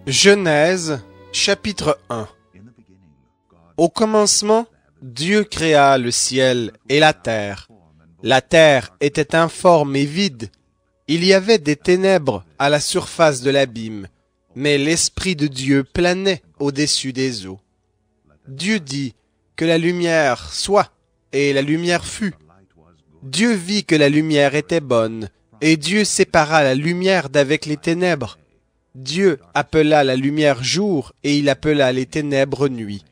Genèse, chapitre 1. Au commencement, Dieu créa le ciel et la terre. La terre était informe et vide. Il y avait des ténèbres à la surface de l'abîme, mais l'Esprit de Dieu planait au-dessus des eaux. Dieu dit que la lumière soit, et la lumière fut. Dieu vit que la lumière était bonne, et Dieu sépara la lumière d'avec les ténèbres. Dieu appela la lumière jour, et il appela les ténèbres nuit.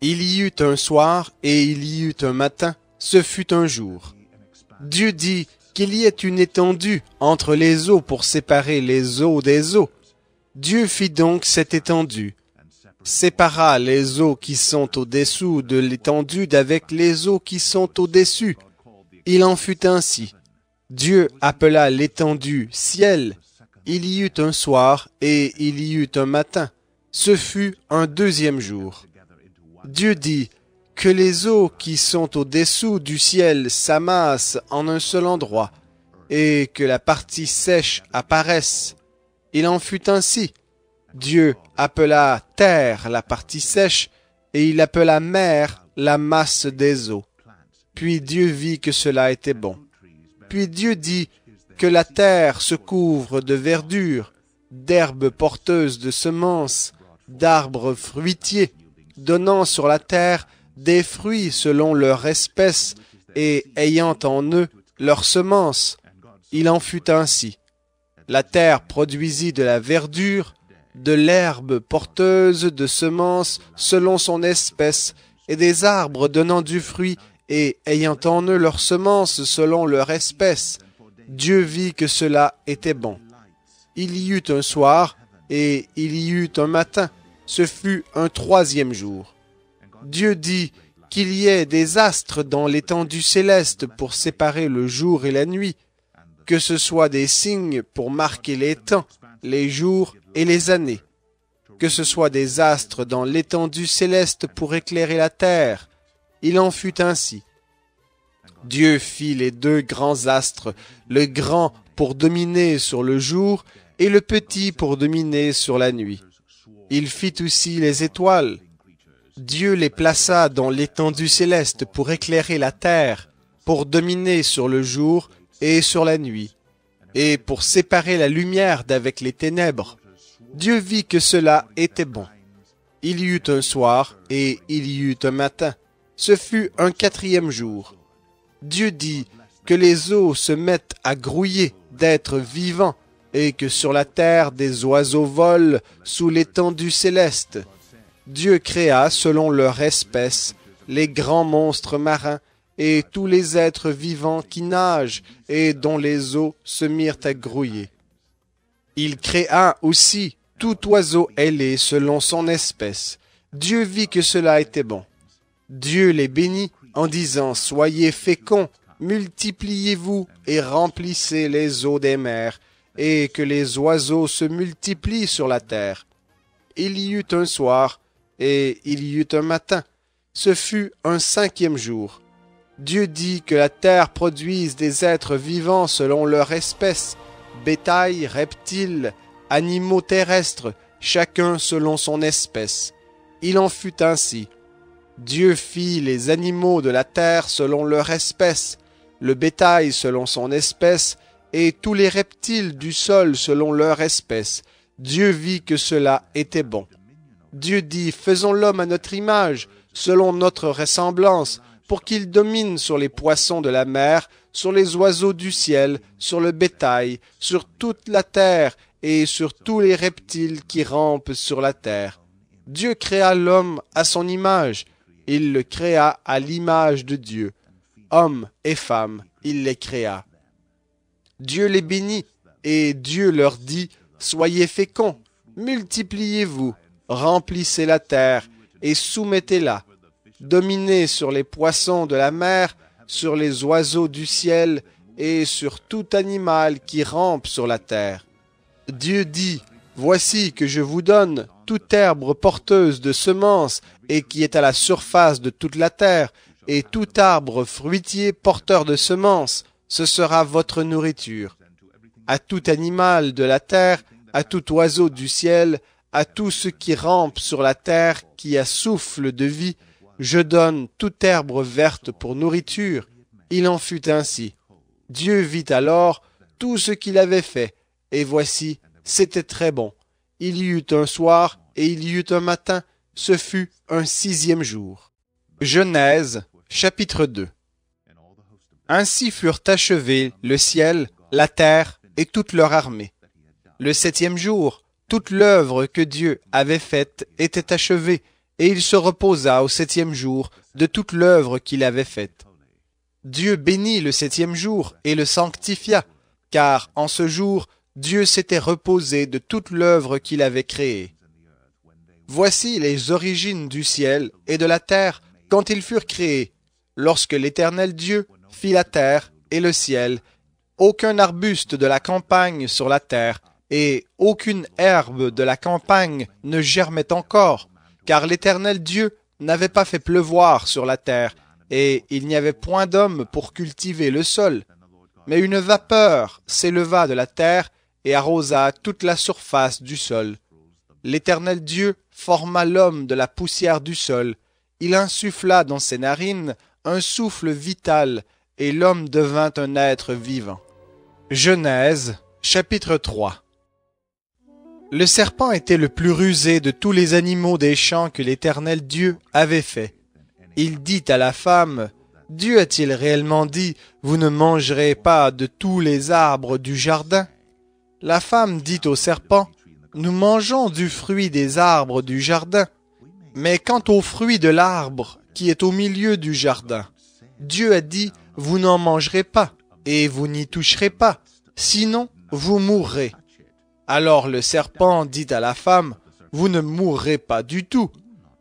Il y eut un soir, et il y eut un matin, ce fut un jour. Dieu dit qu'il y ait une étendue entre les eaux pour séparer les eaux des eaux. Dieu fit donc cette étendue, sépara les eaux qui sont au-dessous de l'étendue d'avec les eaux qui sont au-dessus. Il en fut ainsi. Dieu appela l'étendue ciel. Il y eut un soir et il y eut un matin. Ce fut un deuxième jour. Dieu dit que les eaux qui sont au-dessous du ciel s'amassent en un seul endroit et que la partie sèche apparaisse. Il en fut ainsi. Dieu appela terre la partie sèche et il appela mer la masse des eaux. Puis Dieu vit que cela était bon. Puis Dieu dit que la terre se couvre de verdure, d'herbes porteuses de semences, d'arbres fruitiers, donnant sur la terre des fruits selon leur espèce et ayant en eux leurs semences. Il en fut ainsi. La terre produisit de la verdure, de l'herbe porteuse de semences selon son espèce, et des arbres donnant du fruit et ayant en eux leurs semences selon leur espèce. Dieu vit que cela était bon. Il y eut un soir et il y eut un matin. Ce fut un troisième jour. Dieu dit qu'il y ait des astres dans l'étendue céleste pour séparer le jour et la nuit, que ce soit des signes pour marquer les temps, les jours et les années, que ce soit des astres dans l'étendue céleste pour éclairer la terre. Il en fut ainsi. Dieu fit les deux grands astres, le grand pour dominer sur le jour et le petit pour dominer sur la nuit. Il fit aussi les étoiles. Dieu les plaça dans l'étendue céleste pour éclairer la terre, pour dominer sur le jour et sur la nuit, et pour séparer la lumière d'avec les ténèbres. Dieu vit que cela était bon. Il y eut un soir et il y eut un matin. Ce fut un quatrième jour. Dieu dit que les eaux se mettent à grouiller d'êtres vivants et que sur la terre des oiseaux volent sous l'étendue céleste. Dieu créa selon leur espèce les grands monstres marins et tous les êtres vivants qui nagent et dont les eaux se mirent à grouiller. Il créa aussi tout oiseau ailé selon son espèce. Dieu vit que cela était bon. Dieu les bénit en disant « Soyez féconds, multipliez-vous et remplissez les eaux des mers, et que les oiseaux se multiplient sur la terre. » Il y eut un soir, et il y eut un matin. Ce fut un cinquième jour. Dieu dit que la terre produise des êtres vivants selon leur espèce, bétail, reptiles, animaux terrestres, chacun selon son espèce. Il en fut ainsi. Dieu fit les animaux de la terre selon leur espèce, le bétail selon son espèce, et tous les reptiles du sol selon leur espèce. Dieu vit que cela était bon. Dieu dit, faisons l'homme à notre image, selon notre ressemblance, pour qu'il domine sur les poissons de la mer, sur les oiseaux du ciel, sur le bétail, sur toute la terre, et sur tous les reptiles qui rampent sur la terre. Dieu créa l'homme à son image. Il le créa à l'image de Dieu. Hommes et femmes, il les créa. Dieu les bénit, et Dieu leur dit, « Soyez féconds, multipliez-vous, remplissez la terre, et soumettez-la. Dominez sur les poissons de la mer, sur les oiseaux du ciel, et sur tout animal qui rampe sur la terre. » Dieu dit, « Voici que je vous donne toute herbe porteuse de semences et qui est à la surface de toute la terre, et tout arbre fruitier porteur de semences, ce sera votre nourriture. À tout animal de la terre, à tout oiseau du ciel, à tout ce qui rampe sur la terre, qui a souffle de vie, je donne toute herbe verte pour nourriture. Il en fut ainsi. Dieu vit alors tout ce qu'il avait fait, et voici, c'était très bon. Il y eut un soir, et il y eut un matin, ce fut un 6e jour. Genèse, chapitre 2. Ainsi furent achevés le ciel, la terre et toute leur armée. Le 7e jour, toute l'œuvre que Dieu avait faite était achevée, et il se reposa au 7e jour de toute l'œuvre qu'il avait faite. Dieu bénit le 7e jour et le sanctifia, car en ce jour, Dieu s'était reposé de toute l'œuvre qu'il avait créée. Voici les origines du ciel et de la terre quand ils furent créés, lorsque l'Éternel Dieu fit la terre et le ciel, aucun arbuste de la campagne sur la terre, et aucune herbe de la campagne ne germait encore, car l'Éternel Dieu n'avait pas fait pleuvoir sur la terre, et il n'y avait point d'homme pour cultiver le sol. Mais une vapeur s'éleva de la terre et arrosa toute la surface du sol. L'Éternel Dieu forma l'homme de la poussière du sol. Il insuffla dans ses narines un souffle vital, et l'homme devint un être vivant. Genèse, chapitre 3. Le serpent était le plus rusé de tous les animaux des champs que l'Éternel Dieu avait fait. Il dit à la femme, « Dieu a-t-il réellement dit, vous ne mangerez pas de tous les arbres du jardin ?» La femme dit au serpent, « Nous mangeons du fruit des arbres du jardin. Mais quant au fruit de l'arbre qui est au milieu du jardin, Dieu a dit, vous n'en mangerez pas, et vous n'y toucherez pas, sinon vous mourrez. » Alors le serpent dit à la femme, « Vous ne mourrez pas du tout,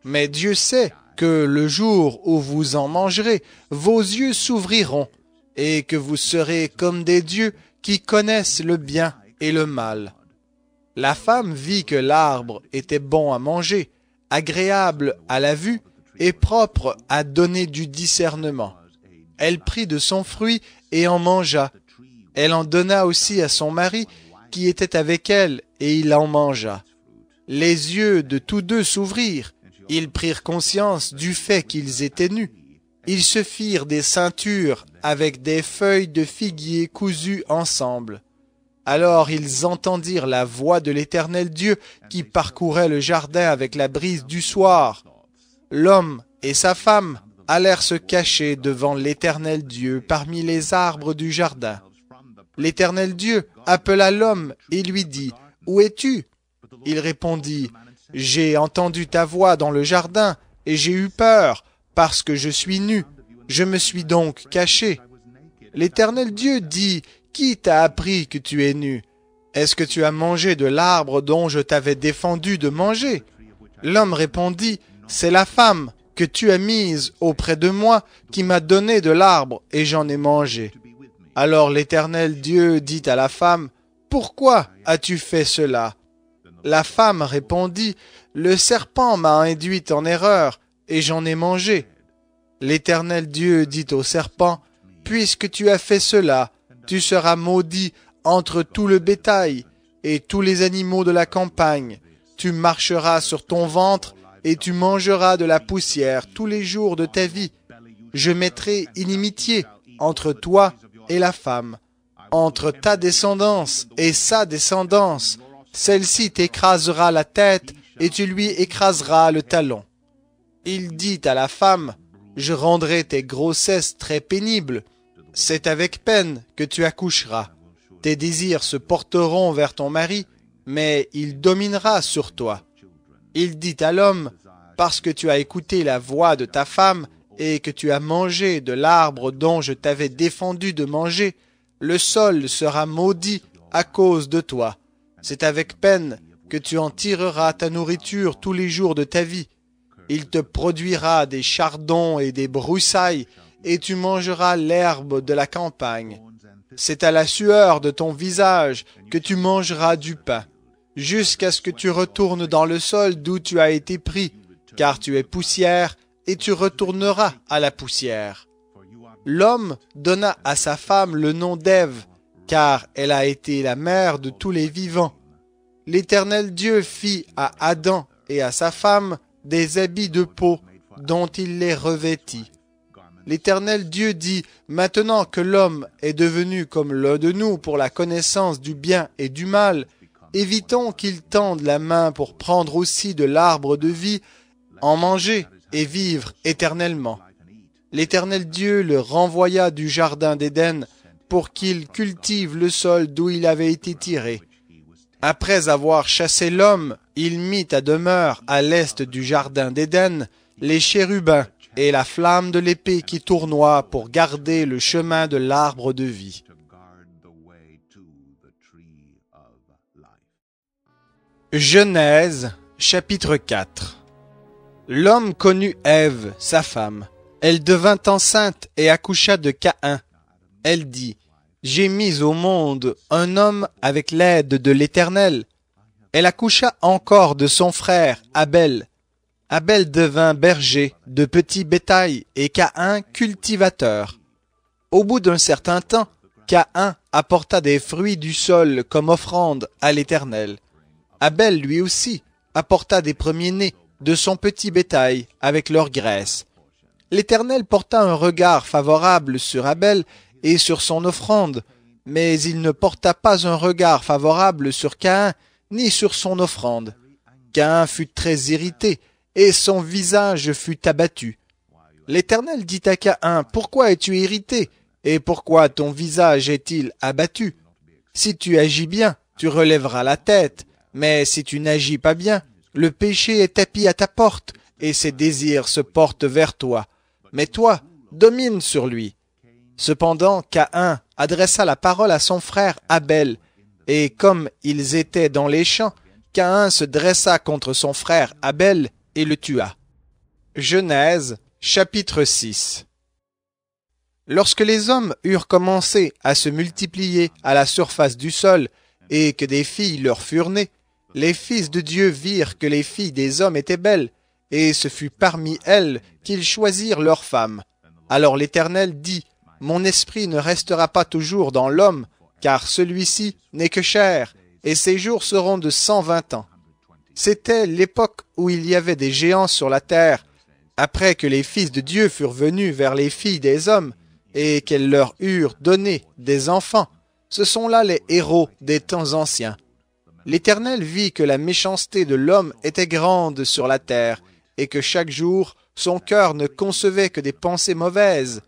mais Dieu sait que le jour où vous en mangerez, vos yeux s'ouvriront, et que vous serez comme des dieux qui connaissent le bien et le mal. » La femme vit que l'arbre était bon à manger, agréable à la vue et propre à donner du discernement. Elle prit de son fruit et en mangea. Elle en donna aussi à son mari qui était avec elle, et il en mangea. Les yeux de tous deux s'ouvrirent. Ils prirent conscience du fait qu'ils étaient nus. Ils se firent des ceintures avec des feuilles de figuier cousues ensemble. Alors ils entendirent la voix de l'Éternel Dieu qui parcourait le jardin avec la brise du soir. L'homme et sa femme allèrent se cacher devant l'Éternel Dieu parmi les arbres du jardin. L'Éternel Dieu appela l'homme et lui dit, « Où es-tu » Il répondit, « J'ai entendu ta voix dans le jardin, et j'ai eu peur, parce que je suis nu. Je me suis donc caché. » L'Éternel Dieu dit, « Qui t'a appris que tu es nu? Est-ce que tu as mangé de l'arbre dont je t'avais défendu de manger ?» L'homme répondit, « C'est la femme que tu as mise auprès de moi qui m'a donné de l'arbre, et j'en ai mangé. » Alors l'Éternel Dieu dit à la femme, « Pourquoi as-tu fait cela ?» La femme répondit, « Le serpent m'a induite en erreur, et j'en ai mangé. » L'Éternel Dieu dit au serpent, « Puisque tu as fait cela, tu seras maudit entre tout le bétail et tous les animaux de la campagne. Tu marcheras sur ton ventre et tu mangeras de la poussière tous les jours de ta vie. Je mettrai inimitié entre toi et la femme, entre ta descendance et sa descendance. Celle-ci t'écrasera la tête et tu lui écraseras le talon. » Il dit à la femme, « Je rendrai tes grossesses très pénibles. C'est avec peine que tu accoucheras. Tes désirs se porteront vers ton mari, mais il dominera sur toi. » Il dit à l'homme, « Parce que tu as écouté la voix de ta femme et que tu as mangé de l'arbre dont je t'avais défendu de manger, le sol sera maudit à cause de toi. C'est avec peine que tu en tireras ta nourriture tous les jours de ta vie. Il te produira des chardons et des broussailles, et tu mangeras l'herbe de la campagne. C'est à la sueur de ton visage que tu mangeras du pain, jusqu'à ce que tu retournes dans le sol d'où tu as été pris, car tu es poussière, et tu retourneras à la poussière. » L'homme donna à sa femme le nom d'Ève, car elle a été la mère de tous les vivants. l'Éternel Dieu fit à Adam et à sa femme des habits de peau dont il les revêtit. L'Éternel Dieu dit, maintenant que l'homme est devenu comme l'un de nous pour la connaissance du bien et du mal, évitons qu'il tende la main pour prendre aussi de l'arbre de vie, en manger et vivre éternellement. L'Éternel Dieu le renvoya du jardin d'Éden pour qu'il cultive le sol d'où il avait été tiré. Après avoir chassé l'homme, il mit à demeure à l'est du jardin d'Éden les chérubins et la flamme de l'épée qui tournoie pour garder le chemin de l'arbre de vie. Genèse, chapitre 4. L'homme connut Ève, sa femme. Elle devint enceinte et accoucha de Caïn. Elle dit, « J'ai mis au monde un homme avec l'aide de l'Éternel. » Elle accoucha encore de son frère Abel. Abel devint berger de petit bétail et Caïn cultivateur. Au bout d'un certain temps, Caïn apporta des fruits du sol comme offrande à l'Éternel. Abel lui aussi apporta des premiers-nés de son petit bétail avec leur graisse. L'Éternel porta un regard favorable sur Abel et sur son offrande, mais il ne porta pas un regard favorable sur Caïn ni sur son offrande. Caïn fut très irrité et son visage fut abattu. L'Éternel dit à Caïn, « Pourquoi es-tu irrité et pourquoi ton visage est-il abattu? Si tu agis bien, tu relèveras la tête, mais si tu n'agis pas bien, le péché est tapis à ta porte et ses désirs se portent vers toi. Mais toi, domine sur lui. » Cependant, Caïn adressa la parole à son frère Abel, et comme ils étaient dans les champs, Caïn se dressa contre son frère Abel et le tua. Genèse, chapitre 6. Lorsque les hommes eurent commencé à se multiplier à la surface du sol, et que des filles leur furent nées, les fils de Dieu virent que les filles des hommes étaient belles, et ce fut parmi elles qu'ils choisirent leurs femmes. Alors l'Éternel dit, « Mon esprit ne restera pas toujours dans l'homme, car celui-ci n'est que chair, et ses jours seront de 120 ans. » C'était l'époque où il y avait des géants sur la terre, après que les fils de Dieu furent venus vers les filles des hommes, et qu'elles leur eurent donné des enfants. Ce sont là les héros des temps anciens. L'Éternel vit que la méchanceté de l'homme était grande sur la terre, et que chaque jour, son cœur ne concevait que des pensées mauvaises.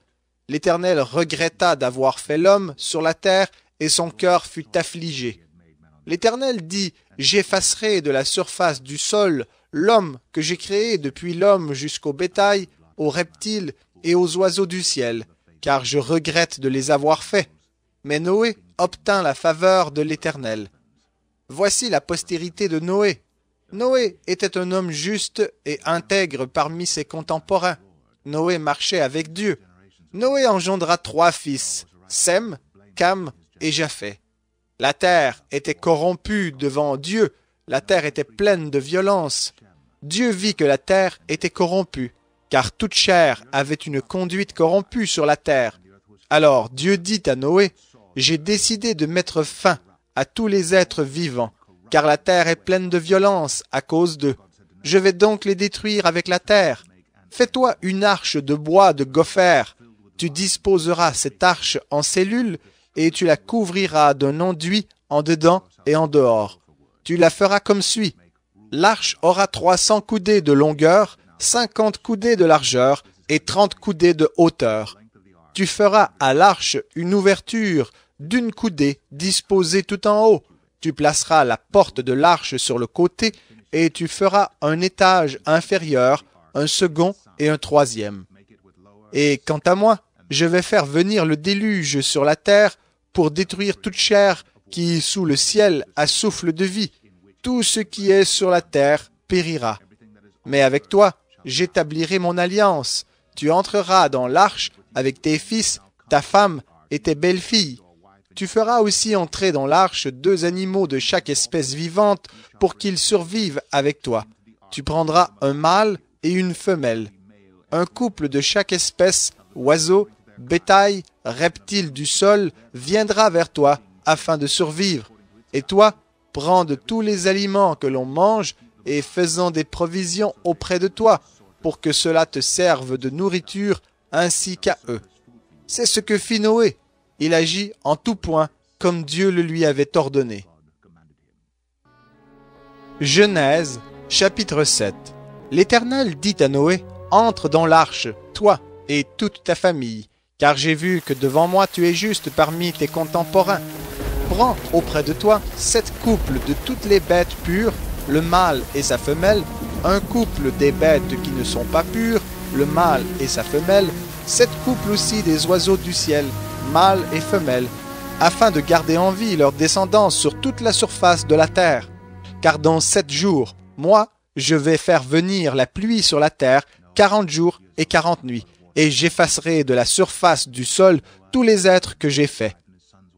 L'Éternel regretta d'avoir fait l'homme sur la terre, et son cœur fut affligé. L'Éternel dit, « J'effacerai de la surface du sol l'homme que j'ai créé depuis l'homme jusqu'au bétail, aux reptiles et aux oiseaux du ciel, car je regrette de les avoir faits. » Mais Noé obtint la faveur de l'Éternel. Voici la postérité de Noé. Noé était un homme juste et intègre parmi ses contemporains. Noé marchait avec Dieu. Noé engendra 3 fils, Sem, Cam et Japheth. La terre était corrompue devant Dieu, la terre était pleine de violence. Dieu vit que la terre était corrompue, car toute chair avait une conduite corrompue sur la terre. Alors Dieu dit à Noé, « J'ai décidé de mettre fin à tous les êtres vivants, car la terre est pleine de violence à cause d'eux. Je vais donc les détruire avec la terre. Fais-toi une arche de bois de gopher. Tu disposeras cette arche en cellules et tu la couvriras d'un enduit en dedans et en dehors. Tu la feras comme suit. L'arche aura 300 coudées de longueur, 50 coudées de largeur et 30 coudées de hauteur. Tu feras à l'arche une ouverture d'1 coudée disposée tout en haut. Tu placeras la porte de l'arche sur le côté et tu feras un étage inférieur, un second et un troisième. Et quant à moi, je vais faire venir le déluge sur la terre pour détruire toute chair qui, sous le ciel, a souffle de vie. Tout ce qui est sur la terre périra. Mais avec toi, j'établirai mon alliance. Tu entreras dans l'arche avec tes fils, ta femme et tes belles-filles. Tu feras aussi entrer dans l'arche 2 animaux de chaque espèce vivante pour qu'ils survivent avec toi. Tu prendras un mâle et une femelle. Un couple de chaque espèce, oiseaux, bétail, reptiles du sol, viendra vers toi afin de survivre. Et toi, prends de tous les aliments que l'on mange et faisons des provisions auprès de toi, pour que cela te serve de nourriture ainsi qu'à eux. » C'est ce que fit Noé. Il agit en tout point comme Dieu le lui avait ordonné. Genèse, chapitre 7. L'Éternel dit à Noé, « Entre dans l'arche, toi et toute ta famille, car j'ai vu que devant moi tu es juste parmi tes contemporains. Prends auprès de toi 7 couples de toutes les bêtes pures, le mâle et sa femelle, un couple des bêtes qui ne sont pas pures, le mâle et sa femelle, 7 couples aussi des oiseaux du ciel, mâle et femelle, afin de garder en vie leur descendance sur toute la surface de la terre. Car dans 7 jours, moi, je vais faire venir la pluie sur la terre 40 jours et 40 nuits, et j'effacerai de la surface du sol tous les êtres que j'ai faits. »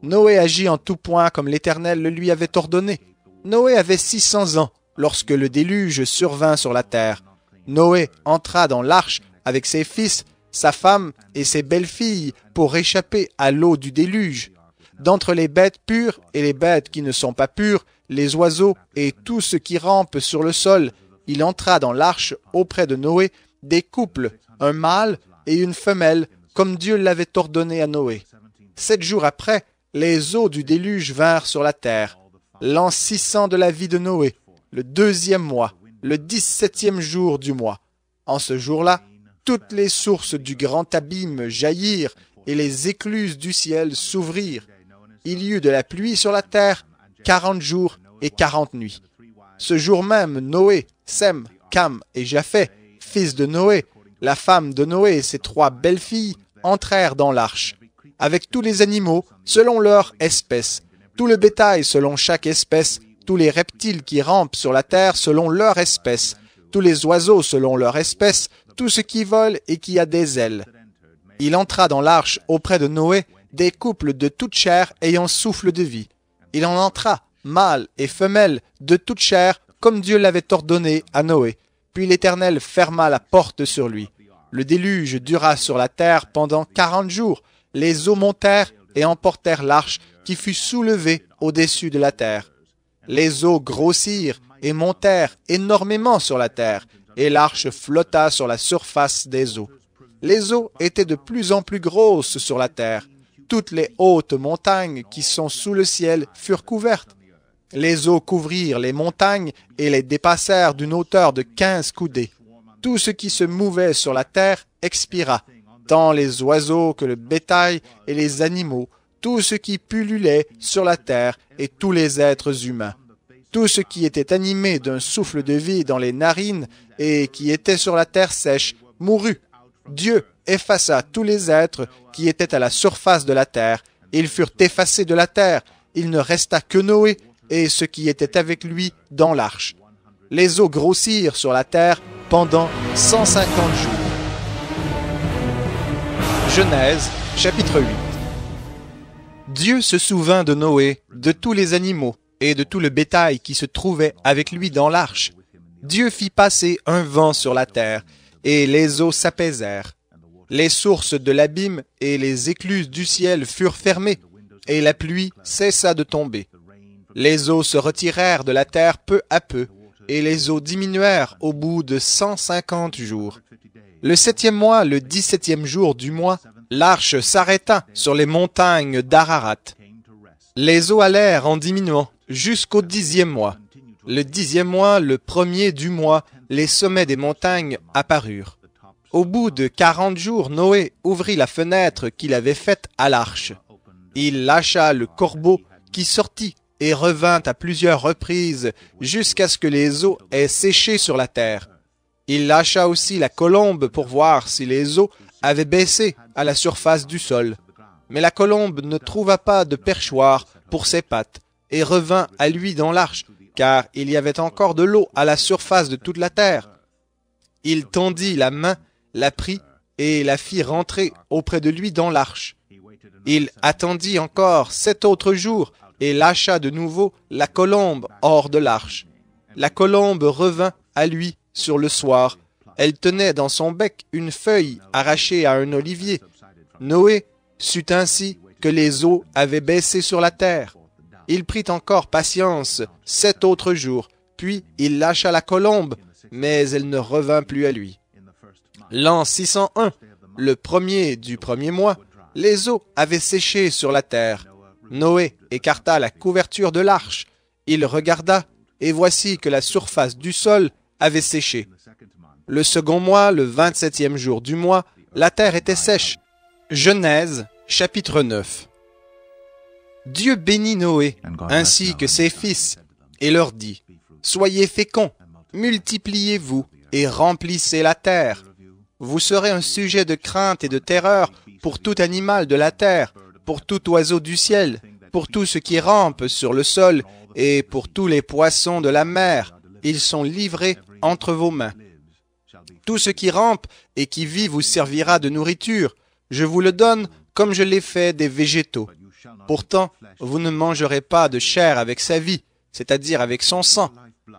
Noé agit en tout point comme l'Éternel le lui avait ordonné. Noé avait 600 ans lorsque le déluge survint sur la terre. Noé entra dans l'arche avec ses fils, sa femme et ses belles-filles pour échapper à l'eau du déluge. D'entre les bêtes pures et les bêtes qui ne sont pas pures, les oiseaux et tout ce qui rampe sur le sol, il entra dans l'arche auprès de Noé des couples, un mâle et une femelle, comme Dieu l'avait ordonné à Noé. 7 jours après, les eaux du déluge vinrent sur la terre. L'an 600 de la vie de Noé, le 2e mois, le 17e jour du mois. En ce jour-là, toutes les sources du grand abîme jaillirent et les écluses du ciel s'ouvrirent. Il y eut de la pluie sur la terre 40 jours et 40 nuits. Ce jour même, Noé, Sem, Cam et Japheth, fils de Noé, la femme de Noé et ses 3 belles-filles, entrèrent dans l'arche, avec tous les animaux selon leur espèce, tout le bétail selon chaque espèce, tous les reptiles qui rampent sur la terre selon leur espèce, tous les oiseaux selon leur espèce, tout ce qui vole et qui a des ailes. Il entra dans l'arche auprès de Noé des couples de toute chair ayant souffle de vie. Il en entra, mâle et femelle, de toute chair, comme Dieu l'avait ordonné à Noé. Puis l'Éternel ferma la porte sur lui. Le déluge dura sur la terre pendant 40 jours. Les eaux montèrent et emportèrent l'arche qui fut soulevée au-dessus de la terre. Les eaux grossirent et montèrent énormément sur la terre, et l'arche flotta sur la surface des eaux. Les eaux étaient de plus en plus grosses sur la terre. Toutes les hautes montagnes qui sont sous le ciel furent couvertes. Les eaux couvrirent les montagnes et les dépassèrent d'une hauteur de 15 coudées. Tout ce qui se mouvait sur la terre expira, tant les oiseaux que le bétail et les animaux, tout ce qui pullulait sur la terre et tous les êtres humains. Tout ce qui était animé d'un souffle de vie dans les narines et qui était sur la terre sèche mourut. Dieu effaça tous les êtres qui étaient à la surface de la terre. Ils furent effacés de la terre. Il ne resta que Noé et ceux qui étaient avec lui dans l'arche. Les eaux grossirent sur la terre pendant 150 jours. Genèse, chapitre 8. Dieu se souvint de Noé, de tous les animaux et de tout le bétail qui se trouvait avec lui dans l'arche. Dieu fit passer un vent sur la terre, et les eaux s'apaisèrent. Les sources de l'abîme et les écluses du ciel furent fermées, et la pluie cessa de tomber. Les eaux se retirèrent de la terre peu à peu, et les eaux diminuèrent au bout de 150 jours. Le 7e mois, le 17e jour du mois, l'arche s'arrêta sur les montagnes d'Ararat. Les eaux allèrent en diminuant jusqu'au 10e mois. Le 10e mois, le 1er du mois, les sommets des montagnes apparurent. Au bout de 40 jours, Noé ouvrit la fenêtre qu'il avait faite à l'arche. Il lâcha le corbeau qui sortit et revint à plusieurs reprises jusqu'à ce que les eaux aient séché sur la terre. Il lâcha aussi la colombe pour voir si les eaux avaient baissé à la surface du sol. Mais la colombe ne trouva pas de perchoir pour ses pattes et revint à lui dans l'arche, car il y avait encore de l'eau à la surface de toute la terre. Il tendit la main, la prit et la fit rentrer auprès de lui dans l'arche. Il attendit encore 7 autres jours et lâcha de nouveau la colombe hors de l'arche. La colombe revint à lui sur le soir. Elle tenait dans son bec une feuille arrachée à un olivier. Noé sut ainsi que les eaux avaient baissé sur la terre. Il prit encore patience 7 autres jours, puis il lâcha la colombe, mais elle ne revint plus à lui. L'an 601, le premier du premier mois, les eaux avaient séché sur la terre. Noé écarta la couverture de l'arche. Il regarda, et voici que la surface du sol avait séché. Le second mois, le 27e jour du mois, la terre était sèche. Genèse, chapitre 9. Dieu bénit Noé, ainsi que ses fils, et leur dit, « Soyez féconds, multipliez-vous, et remplissez la terre. Vous serez un sujet de crainte et de terreur pour tout animal de la terre, pour tout oiseau du ciel, pour tout ce qui rampe sur le sol, et pour tous les poissons de la mer. Ils sont livrés entre vos mains. Tout ce qui rampe et qui vit vous servira de nourriture. Je vous le donne comme je l'ai fait des végétaux. Pourtant, vous ne mangerez pas de chair avec sa vie, c'est-à-dire avec son sang.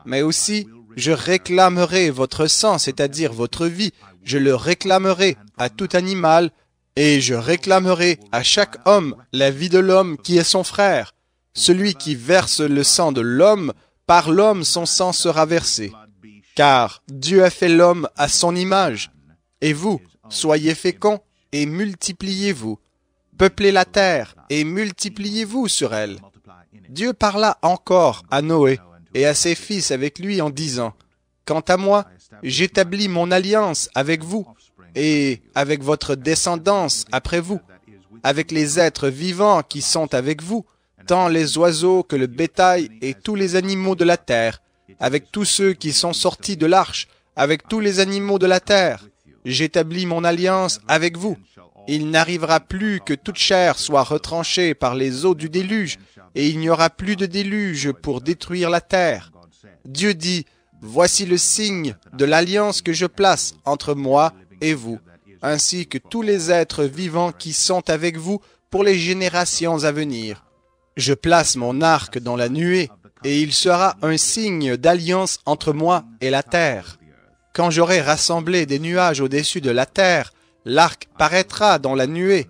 Mais aussi, je réclamerai votre sang, c'est-à-dire votre vie. Je le réclamerai à tout animal, et je réclamerai à chaque homme la vie de l'homme qui est son frère. Celui qui verse le sang de l'homme, par l'homme son sang sera versé. Car Dieu a fait l'homme à son image. Et vous, soyez féconds et multipliez-vous. Peuplez la terre et multipliez-vous sur elle. Dieu parla encore à Noé et à ses fils avec lui en disant, « Quant à moi, j'établis mon alliance avec vous et avec votre descendance après vous, avec les êtres vivants qui sont avec vous, tant les oiseaux que le bétail et tous les animaux de la terre, avec tous ceux qui sont sortis de l'arche, avec tous les animaux de la terre. J'établis mon alliance avec vous. Il n'arrivera plus que toute chair soit retranchée par les eaux du déluge, et il n'y aura plus de déluge pour détruire la terre. Dieu dit, « Voici le signe de l'alliance que je place entre moi et vous, ainsi que tous les êtres vivants qui sont avec vous pour les générations à venir. Je place mon arc dans la nuée, et il sera un signe d'alliance entre moi et la terre. Quand j'aurai rassemblé des nuages au-dessus de la terre, l'arc paraîtra dans la nuée,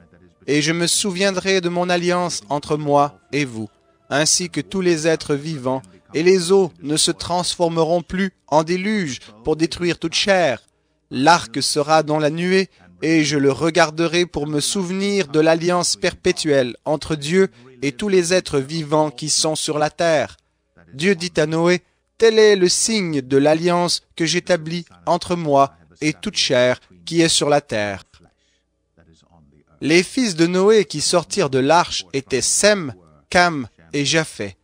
et je me souviendrai de mon alliance entre moi et vous, ainsi que tous les êtres vivants, et les eaux ne se transformeront plus en déluge pour détruire toute chair. L'arc sera dans la nuée, et je le regarderai pour me souvenir de l'alliance perpétuelle entre Dieu et tous les êtres vivants qui sont sur la terre. Dieu dit à Noé, « Tel est le signe de l'alliance que j'établis entre moi et toute chair qui est sur la terre. » Les fils de Noé qui sortirent de l'arche étaient Sem, Cam et Japheth.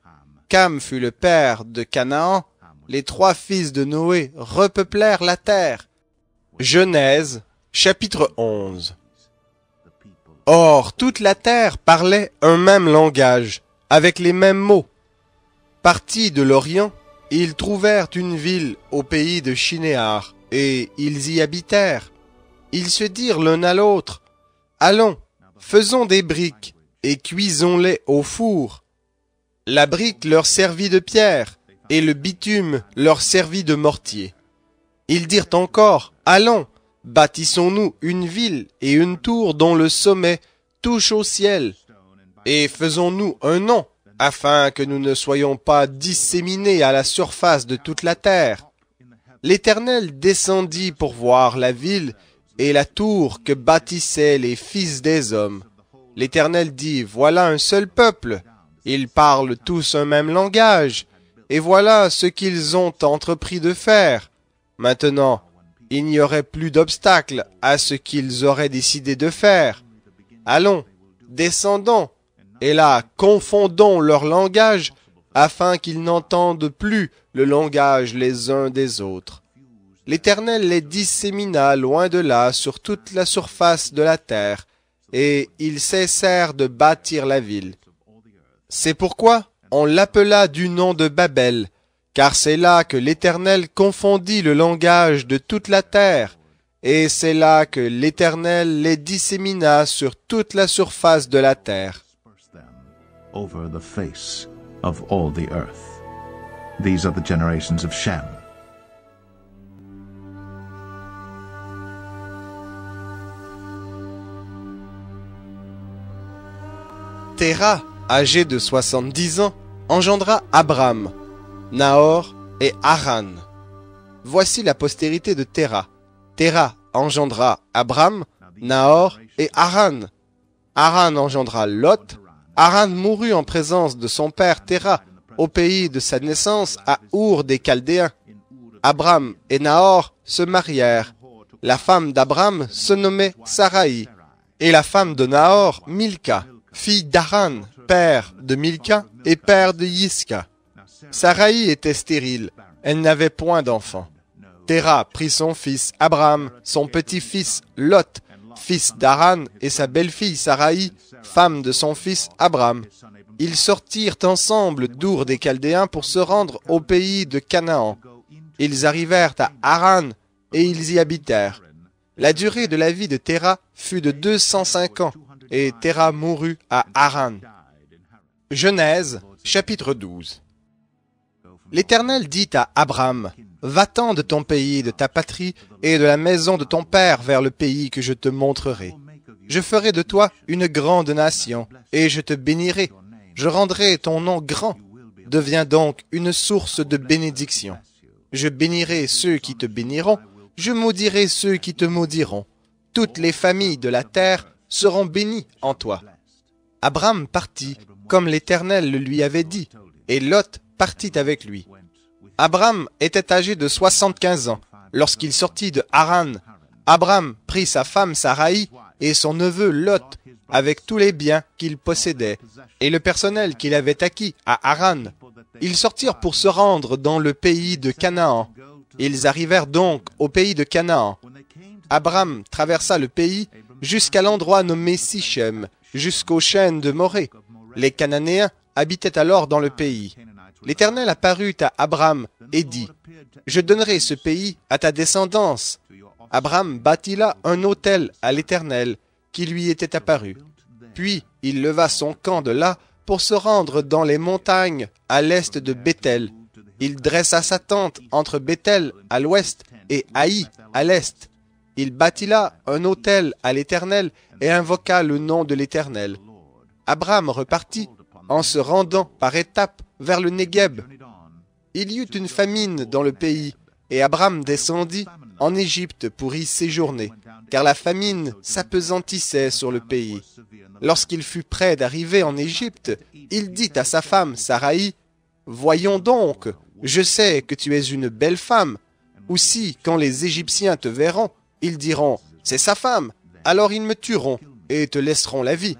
Cam fut le père de Canaan. Les 3 fils de Noé repeuplèrent la terre. Genèse, chapitre 11. Or, toute la terre parlait un même langage, avec les mêmes mots. Partis de l'Orient, ils trouvèrent une ville au pays de Shinéar, et ils y habitèrent. Ils se dirent l'un à l'autre, « Allons, faisons des briques, et cuisons-les au four. » La brique leur servit de pierre, et le bitume leur servit de mortier. Ils dirent encore, « Allons, bâtissons-nous une ville et une tour dont le sommet touche au ciel, et faisons-nous un nom, afin que nous ne soyons pas disséminés à la surface de toute la terre. » L'Éternel descendit pour voir la ville et la tour que bâtissaient les fils des hommes. L'Éternel dit, « Voilà un seul peuple, ils parlent tous un même langage, et voilà ce qu'ils ont entrepris de faire. Maintenant, il n'y aurait plus d'obstacle à ce qu'ils auraient décidé de faire. Allons, descendons, et là, confondons leur langage, afin qu'ils n'entendent plus le langage les uns des autres. L'Éternel les dissémina loin de là sur toute la surface de la terre, et ils cessèrent de bâtir la ville. C'est pourquoi on l'appela du nom de Babel, car c'est là que l'Éternel confondit le langage de toute la terre, et c'est là que l'Éternel les dissémina sur toute la surface de la terre. Over the face of all the earth. These are the generations of Shem. Téra, âgé de 70 ans, engendra Abram, Nahor et Haran. Voici la postérité de Téra. Téra engendra Abram, Nahor et Haran. Haran engendra Lot. Haran mourut en présence de son père Téra, au pays de sa naissance à Our des Chaldéens. Abram et Nahor se marièrent. La femme d'Abram se nommait Saraï, et la femme de Nahor, Milka, fille d'Haran, père de Milka et père de Yiska. Saraï était stérile, elle n'avait point d'enfant. Téra prit son fils Abram, son petit-fils Lot, fils d'Haran, et sa belle-fille Saraï, femme de son fils Abram. Ils sortirent ensemble d'Our des Chaldéens pour se rendre au pays de Canaan. Ils arrivèrent à Haran et ils y habitèrent. La durée de la vie de Téra fut de 205 ans, et Téra mourut à Haran. Genèse, chapitre 12. L'Éternel dit à Abram, « Va-t'en de ton pays, de ta patrie et de la maison de ton père vers le pays que je te montrerai. Je ferai de toi une grande nation, et je te bénirai. Je rendrai ton nom grand. Deviens donc une source de bénédiction. Je bénirai ceux qui te béniront, je maudirai ceux qui te maudiront. Toutes les familles de la terre seront bénies en toi. » Abram partit, comme l'Éternel le lui avait dit, et Lot partit avec lui. Abram était âgé de 75 ans lorsqu'il sortit de Haran. Abram prit sa femme Saraï et son neveu Lot avec tous les biens qu'il possédait et le personnel qu'il avait acquis à Haran. Ils sortirent pour se rendre dans le pays de Canaan. Ils arrivèrent donc au pays de Canaan. Abram traversa le pays jusqu'à l'endroit nommé Sichem, jusqu'aux chênes de Morée. Les Cananéens habitaient alors dans le pays. L'Éternel apparut à Abram et dit, « Je donnerai ce pays à ta descendance. » Abram bâtit là un autel à l'Éternel qui lui était apparu. Puis il leva son camp de là pour se rendre dans les montagnes à l'est de Béthel. Il dressa sa tente entre Béthel à l'ouest et Haï à l'est. Il bâtit là un autel à l'Éternel et invoqua le nom de l'Éternel. Abram repartit en se rendant par étapes vers le Négueb. Il y eut une famine dans le pays, et Abram descendit en Égypte pour y séjourner, car la famine s'appesantissait sur le pays. Lorsqu'il fut près d'arriver en Égypte, il dit à sa femme Saraï, « Voyons donc, je sais que tu es une belle femme. Aussi, quand les Égyptiens te verront, ils diront, « C'est sa femme. » Alors ils me tueront et te laisseront la vie.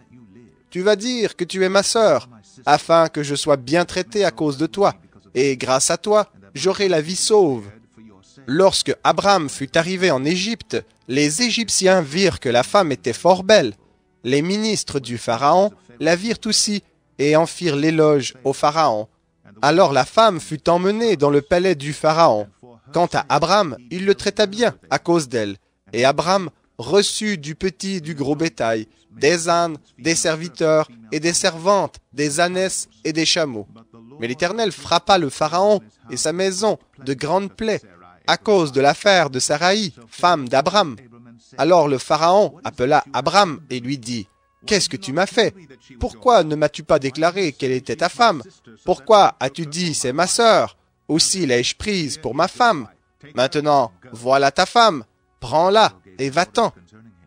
Tu vas dire que tu es ma sœur, afin que je sois bien traité à cause de toi, et grâce à toi, j'aurai la vie sauve. » Lorsque Abram fut arrivé en Égypte, les Égyptiens virent que la femme était fort belle. Les ministres du Pharaon la virent aussi, et en firent l'éloge au Pharaon. Alors la femme fut emmenée dans le palais du Pharaon. Quant à Abram, il le traita bien à cause d'elle, et Abram reçut du petit et du gros bétail, des ânes, des serviteurs et des servantes, des ânesses et des chameaux. Mais l'Éternel frappa le Pharaon et sa maison de grandes plaies à cause de l'affaire de Saraï, femme d'Abram. Alors le Pharaon appela Abram et lui dit, « Qu'est-ce que tu m'as fait? Pourquoi ne m'as-tu pas déclaré qu'elle était ta femme? Pourquoi as-tu dit, c'est ma sœur? Aussi l'ai-je prise pour ma femme. Maintenant, voilà ta femme, prends-la et va-t'en. »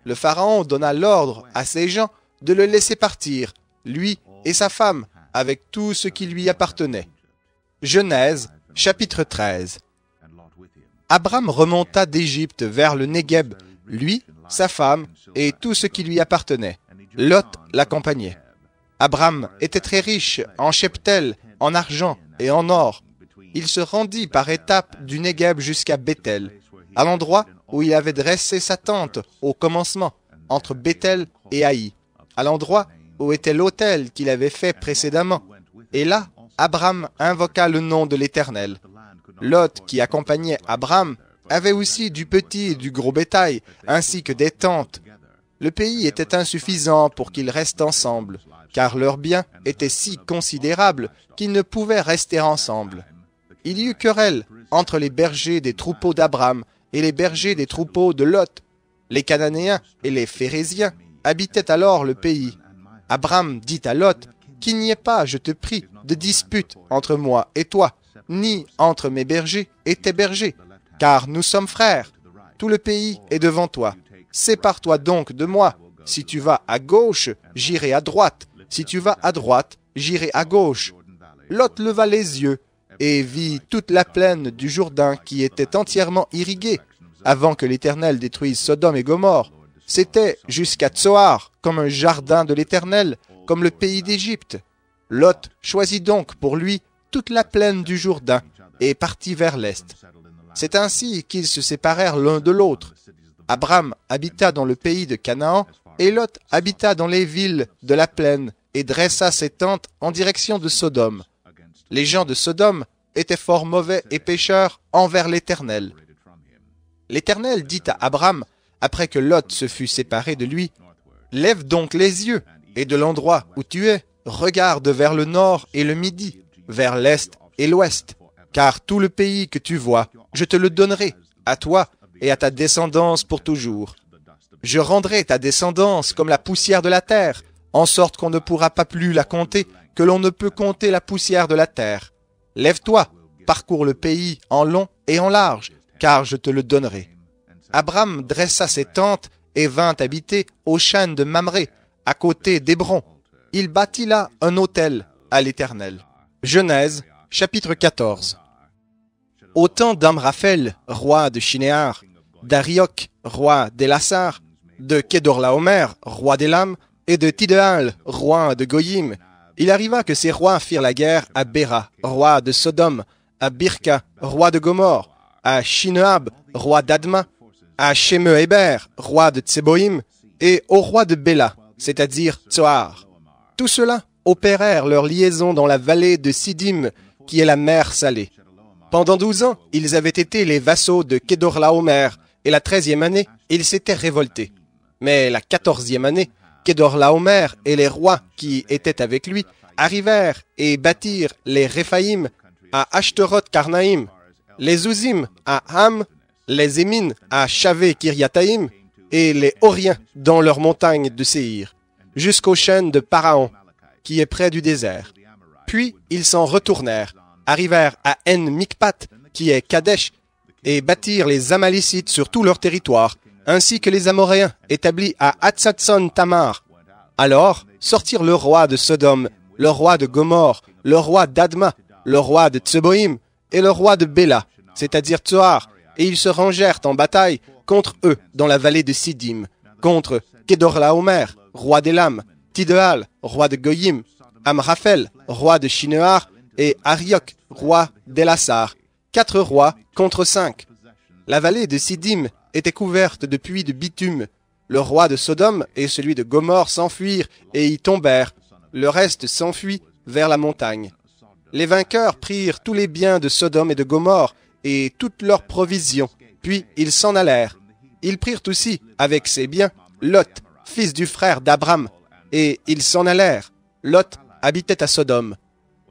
Le Pharaon donna l'ordre à ses gens de le laisser partir, lui et sa femme, avec tout ce qui lui appartenait. Genèse, chapitre 13. Abram remonta d'Égypte vers le Négueb, lui, sa femme et tout ce qui lui appartenait. Lot l'accompagnait. Abram était très riche en cheptel, en argent et en or. Il se rendit par étapes du Négueb jusqu'à Béthel, à l'endroit où il avait dressé sa tente au commencement, entre Béthel et Haï, à l'endroit où était l'autel qu'il avait fait précédemment. Et là, Abram invoqua le nom de l'Éternel. Lot, qui accompagnait Abram, avait aussi du petit et du gros bétail, ainsi que des tentes. Le pays était insuffisant pour qu'ils restent ensemble, car leurs biens étaient si considérables qu'ils ne pouvaient rester ensemble. Il y eut querelle entre les bergers des troupeaux d'Abram et les bergers des troupeaux de Lot. Les Cananéens et les Phérésiens habitaient alors le pays. Abram dit à Lot, « qu'il n'y ait pas, je te prie, de dispute entre moi et toi, ni entre mes bergers et tes bergers, car nous sommes frères. Tout le pays est devant toi. Sépare-toi donc de moi. Si tu vas à gauche, j'irai à droite. Si tu vas à droite, j'irai à gauche. Lot leva les yeux et vit toute la plaine du Jourdain qui était entièrement irriguée, avant que l'Éternel détruise Sodome et Gomorrhe. C'était jusqu'à Tsoar, comme un jardin de l'Éternel, comme le pays d'Égypte. Lot choisit donc pour lui toute la plaine du Jourdain et partit vers l'est. C'est ainsi qu'ils se séparèrent l'un de l'autre. Abram habita dans le pays de Canaan, et Lot habita dans les villes de la plaine et dressa ses tentes en direction de Sodome. Les gens de Sodome étaient fort mauvais et pécheurs envers l'Éternel. L'Éternel dit à Abram, après que Lot se fut séparé de lui, « Lève donc les yeux, et de l'endroit où tu es, regarde vers le nord et le midi, vers l'est et l'ouest, car tout le pays que tu vois, je te le donnerai, à toi et à ta descendance pour toujours. Je rendrai ta descendance comme la poussière de la terre, en sorte qu'on ne pourra pas plus la compter, que l'on ne peut compter la poussière de la terre. Lève-toi, parcours le pays en long et en large, car je te le donnerai. » Abram dressa ses tentes et vint habiter au chêne de Mamré, à côté d'Hébron. Il bâtit là un autel à l'Éternel. Genèse, chapitre 14. Au temps d'Amraphel, roi de Shinéar, d'Arioc, roi d'Élassar, de Kédorlaomer, roi d'Élam, et de Tidéal, roi de Goyim, il arriva que ces rois firent la guerre à Béra, roi de Sodome, à Birka, roi de Gomorre, à Shineab, roi d'Adma, à Shemehéber, roi de Tseboïm, et au roi de Béla, c'est-à-dire Tsoar. Tous ceux-là opérèrent leur liaison dans la vallée de Siddim, qui est la mer Salée. Pendant 12 ans, ils avaient été les vassaux de Kédorlaomer, et la 13e année, ils s'étaient révoltés. Mais la 14e année, Kédorlaomer et les rois qui étaient avec lui arrivèrent et bâtirent les Réphaïm à Ashteroth-Karnaïm, les Ouzim à Ham, les Émines à Chavé-Kiriataïm et les Horiens dans leurs montagnes de Séhir, jusqu'au chêne de Paraon, qui est près du désert. Puis ils s'en retournèrent, arrivèrent à En-Mikpat, qui est Kadesh, et bâtirent les Amalécites sur tout leur territoire, ainsi que les Amoréens établis à Hatzatson-Tamar. Alors sortirent le roi de Sodome, le roi de Gomorre, le roi d'Adma, le roi de Tseboïm et le roi de Béla, c'est-à-dire Tsoar, et ils se rangèrent en bataille contre eux dans la vallée de Siddim, contre Kédorlaomer, roi d'Élam, Tidéal, roi de Goyim, Amraphel, roi de Shinéar, et Arioc, roi d'Élassar, 4 rois contre 5. La vallée de Siddim était couverte de puits de bitume. Le roi de Sodome et celui de Gomorre s'enfuirent et y tombèrent. Le reste s'enfuit vers la montagne. Les vainqueurs prirent tous les biens de Sodome et de Gomorre et toutes leurs provisions, puis ils s'en allèrent. Ils prirent aussi, avec ces biens, Lot, fils du frère d'Abram, et ils s'en allèrent. Lot habitait à Sodome.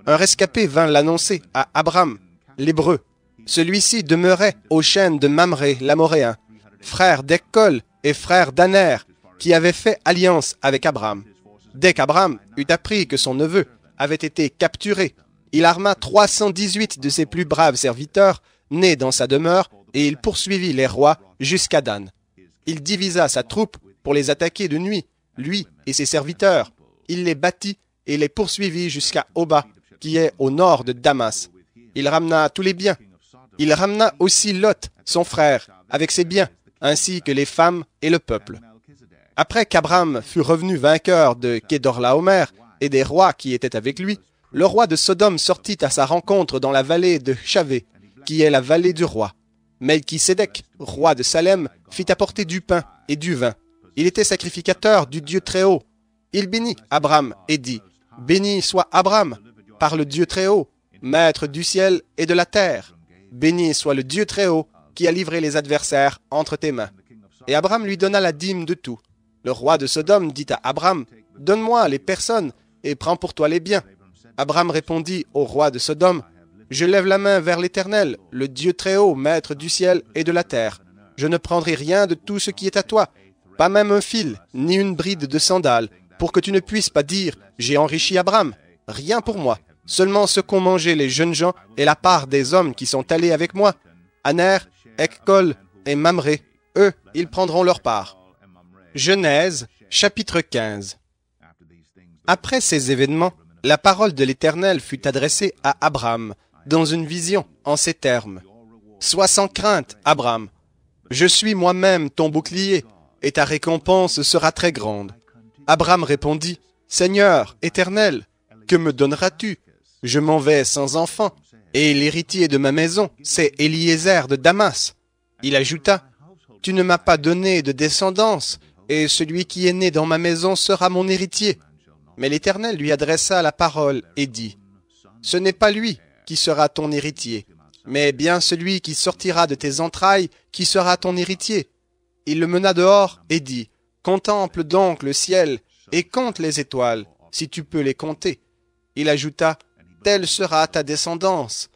Un rescapé vint l'annoncer à Abram, l'Hébreu. Celui-ci demeurait au chêne de Mamré, l'Amoréen, frère d'Ekkol et frère d'Aner, qui avait fait alliance avec Abram. Dès qu'Abram eut appris que son neveu avait été capturé, il arma 318 de ses plus braves serviteurs, nés dans sa demeure, et il poursuivit les rois jusqu'à Dan. Il divisa sa troupe pour les attaquer de nuit, lui et ses serviteurs. Il les battit et les poursuivit jusqu'à Oba, qui est au nord de Damas. Il ramena tous les biens. Il ramena aussi Lot, son frère, avec ses biens, ainsi que les femmes et le peuple. Après qu'Abram fut revenu vainqueur de Kédorlaomer et des rois qui étaient avec lui, le roi de Sodome sortit à sa rencontre dans la vallée de Chavé, qui est la vallée du roi. Melchisédek, roi de Salem, fit apporter du pain et du vin. Il était sacrificateur du Dieu Très-Haut. Il bénit Abram et dit, « Béni soit Abram par le Dieu Très-Haut, maître du ciel et de la terre. Béni soit le Dieu Très-Haut qui a livré les adversaires entre tes mains. » Et Abram lui donna la dîme de tout. Le roi de Sodome dit à Abram, « Donne-moi les personnes et prends pour toi les biens. » Abram répondit au roi de Sodome, « Je lève la main vers l'Éternel, le Dieu Très-Haut, maître du ciel et de la terre. Je ne prendrai rien de tout ce qui est à toi, pas même un fil, ni une bride de sandales, pour que tu ne puisses pas dire « J'ai enrichi Abraham ». Rien pour moi, seulement ce qu'ont mangé les jeunes gens et la part des hommes qui sont allés avec moi. Aner, Ekcol et Mamré, eux, ils prendront leur part. Genèse, chapitre 15. Après ces événements, la parole de l'Éternel fut adressée à Abraham dans une vision en ces termes. « Sois sans crainte, Abraham. Je suis moi-même ton bouclier, et ta récompense sera très grande. » Abraham répondit, « Seigneur, Éternel, que me donneras-tu? Je m'en vais sans enfant, et l'héritier de ma maison, c'est Eliezer de Damas. » Il ajouta, « Tu ne m'as pas donné de descendance, et celui qui est né dans ma maison sera mon héritier. » Mais l'Éternel lui adressa la parole et dit, « Ce n'est pas lui qui sera ton héritier, mais bien celui qui sortira de tes entrailles qui sera ton héritier. » Il le mena dehors et dit, « Contemple donc le ciel et compte les étoiles, si tu peux les compter. » Il ajouta, « Telle sera ta descendance. »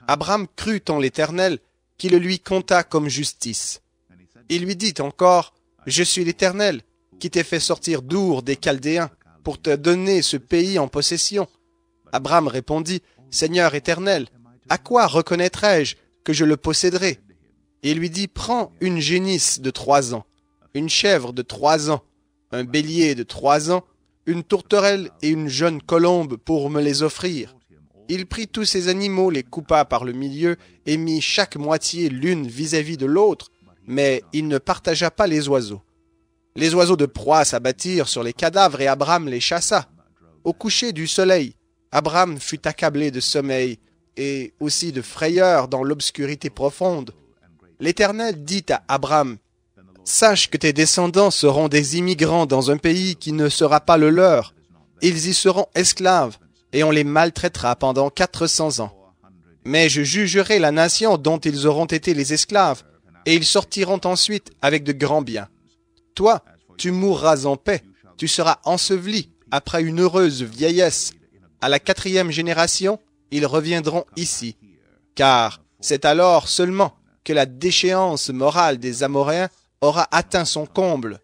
Abraham crut en l'Éternel, qui le lui compta comme justice. Il lui dit encore, « Je suis l'Éternel, qui t'ai fait sortir d'Our des Chaldéens, pour te donner ce pays en possession. » Abraham répondit, « Seigneur Éternel, à quoi reconnaîtrai-je que je le posséderai? » Il lui dit, « Prends une génisse de 3 ans, une chèvre de 3 ans, un bélier de 3 ans, une tourterelle et une jeune colombe pour me les offrir. » Il prit tous ces animaux, les coupa par le milieu et mit chaque moitié l'une vis-à-vis de l'autre, mais il ne partagea pas les oiseaux. Les oiseaux de proie s'abattirent sur les cadavres et Abraham les chassa. Au coucher du soleil, Abraham fut accablé de sommeil et aussi de frayeur dans l'obscurité profonde. L'Éternel dit à Abraham, « Sache que tes descendants seront des immigrants dans un pays qui ne sera pas le leur. Ils y seront esclaves et on les maltraitera pendant 400 ans. Mais je jugerai la nation dont ils auront été les esclaves et ils sortiront ensuite avec de grands biens. Toi, tu mourras en paix, tu seras enseveli après une heureuse vieillesse. À la 4e génération, ils reviendront ici, car c'est alors seulement que la déchéance morale des Amoréens aura atteint son comble.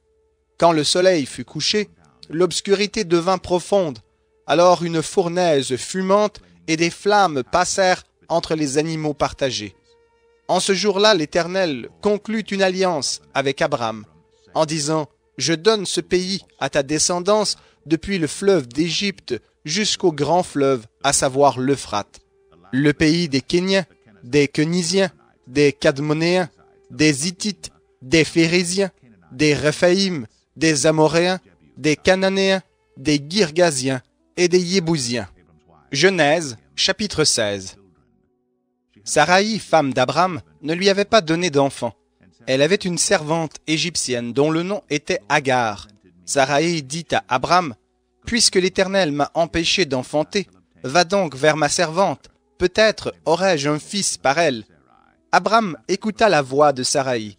Quand le soleil fut couché, l'obscurité devint profonde, alors une fournaise fumante et des flammes passèrent entre les animaux partagés. En ce jour-là, l'Éternel conclut une alliance avec Abraham, en disant, « Je donne ce pays à ta descendance depuis le fleuve d'Égypte jusqu'au grand fleuve, à savoir l'Euphrate, le pays des Kéniens, des Kenisiens, des Cadmonéens, des Hittites, des Phérésiens, des Réphaïm, des Amoréens, des Cananéens, des Girgasiens et des Yébousiens. » Genèse, chapitre 16. Saraï, femme d'Abraham, ne lui avait pas donné d'enfant. Elle avait une servante égyptienne dont le nom était Agar. Saraï dit à Abraham, « Puisque l'Éternel m'a empêché d'enfanter, va donc vers ma servante, peut-être aurai-je un fils par elle. » Abraham écouta la voix de Saraï.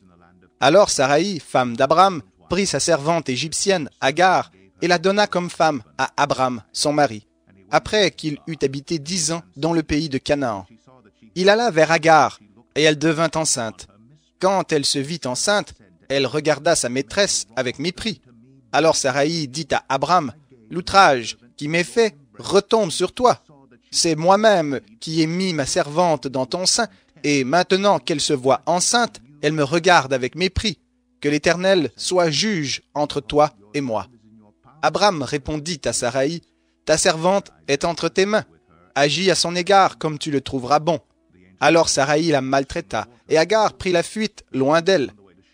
Alors Saraï, femme d'Abraham, prit sa servante égyptienne, Agar, et la donna comme femme à Abraham, son mari, après qu'il eut habité 10 ans dans le pays de Canaan. Il alla vers Agar, et elle devint enceinte. Quand elle se vit enceinte, elle regarda sa maîtresse avec mépris. Alors Saraï dit à Abraham, « L'outrage qui m'est fait retombe sur toi. C'est moi-même qui ai mis ma servante dans ton sein, et maintenant qu'elle se voit enceinte, elle me regarde avec mépris. Que l'Éternel soit juge entre toi et moi. » Abraham répondit à Saraï, « Ta servante est entre tes mains. Agis à son égard comme tu le trouveras bon. » Alors Saraï la maltraita, et Agar prit la fuite loin d'elle.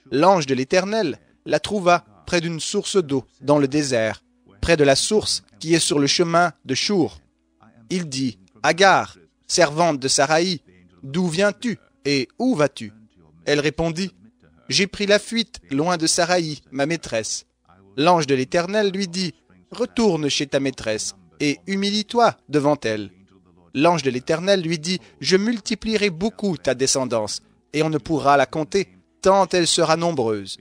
L'ange de l'Éternel la trouva près d'une source d'eau dans le désert, près de la source qui est sur le chemin de Chour. Il dit, « Agar, servante de Saraï, d'où viens-tu et où vas-tu » Elle répondit, « J'ai pris la fuite loin de Saraï, ma maîtresse. » L'ange de l'Éternel lui dit, « Retourne chez ta maîtresse et humilie-toi devant elle. » L'ange de l'Éternel lui dit, « Je multiplierai beaucoup ta descendance, et on ne pourra la compter, tant elle sera nombreuse. »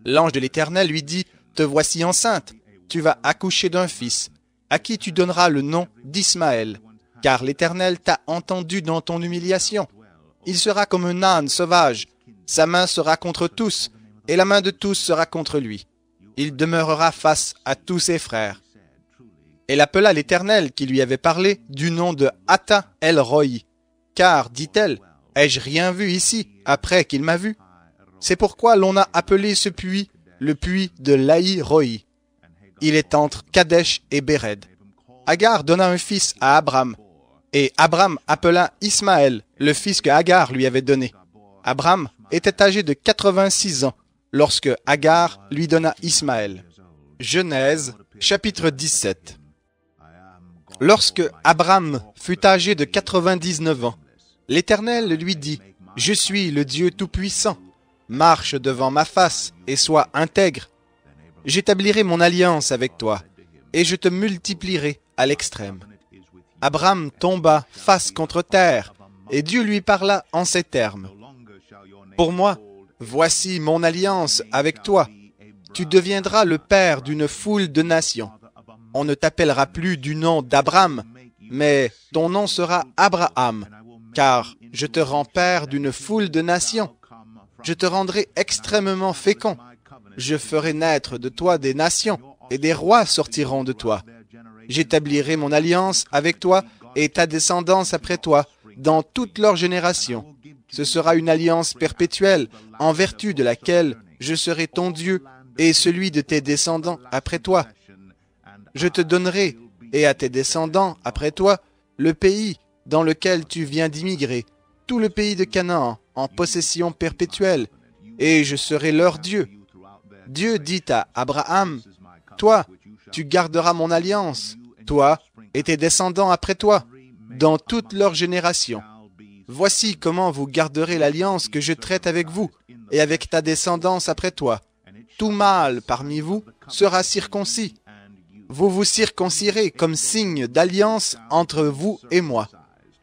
L'ange de l'Éternel lui dit, « Te voici enceinte, tu vas accoucher d'un fils, à qui tu donneras le nom d'Ismaël, car l'Éternel t'a entendu dans ton humiliation. Il sera comme un âne sauvage, sa main sera contre tous, et la main de tous sera contre lui. il demeurera face à tous ses frères. Elle appela l'Éternel qui lui avait parlé du nom de Atta El-Roi. Car, dit-elle, ai-je rien vu ici après qu'il m'a vu? C'est pourquoi l'on a appelé ce puits le puits de Laï-Roi. Il est entre Kadesh et Béred. Agar donna un fils à Abram, et Abram appela Ismaël, le fils que Agar lui avait donné. Abram était âgé de 86 ans lorsque Agar lui donna Ismaël. Genèse, chapitre 17. Lorsque Abram fut âgé de 99 ans, l'Éternel lui dit, « Je suis le Dieu Tout-Puissant. Marche devant ma face et sois intègre. J'établirai mon alliance avec toi, et je te multiplierai à l'extrême. » Abram tomba face contre terre, et Dieu lui parla en ces termes. « Pour moi, voici mon alliance avec toi. Tu deviendras le père d'une foule de nations. On ne t'appellera plus du nom d'Abram, mais ton nom sera Abraham, car je te rends père d'une foule de nations. Je te rendrai extrêmement fécond. Je ferai naître de toi des nations, et des rois sortiront de toi. J'établirai mon alliance avec toi et ta descendance après toi, dans toutes leurs générations. Ce sera une alliance perpétuelle, en vertu de laquelle je serai ton Dieu et celui de tes descendants après toi. Je te donnerai, et à tes descendants après toi, le pays dans lequel tu viens d'immigrer, tout le pays de Canaan, en possession perpétuelle, et je serai leur Dieu. Dieu dit à Abraham, « Toi, tu garderas mon alliance, toi et tes descendants après toi, dans toutes leurs générations. Voici comment vous garderez l'alliance que je traite avec vous et avec ta descendance après toi. Tout mâle parmi vous sera circoncis. Vous vous circoncirez comme signe d'alliance entre vous et moi.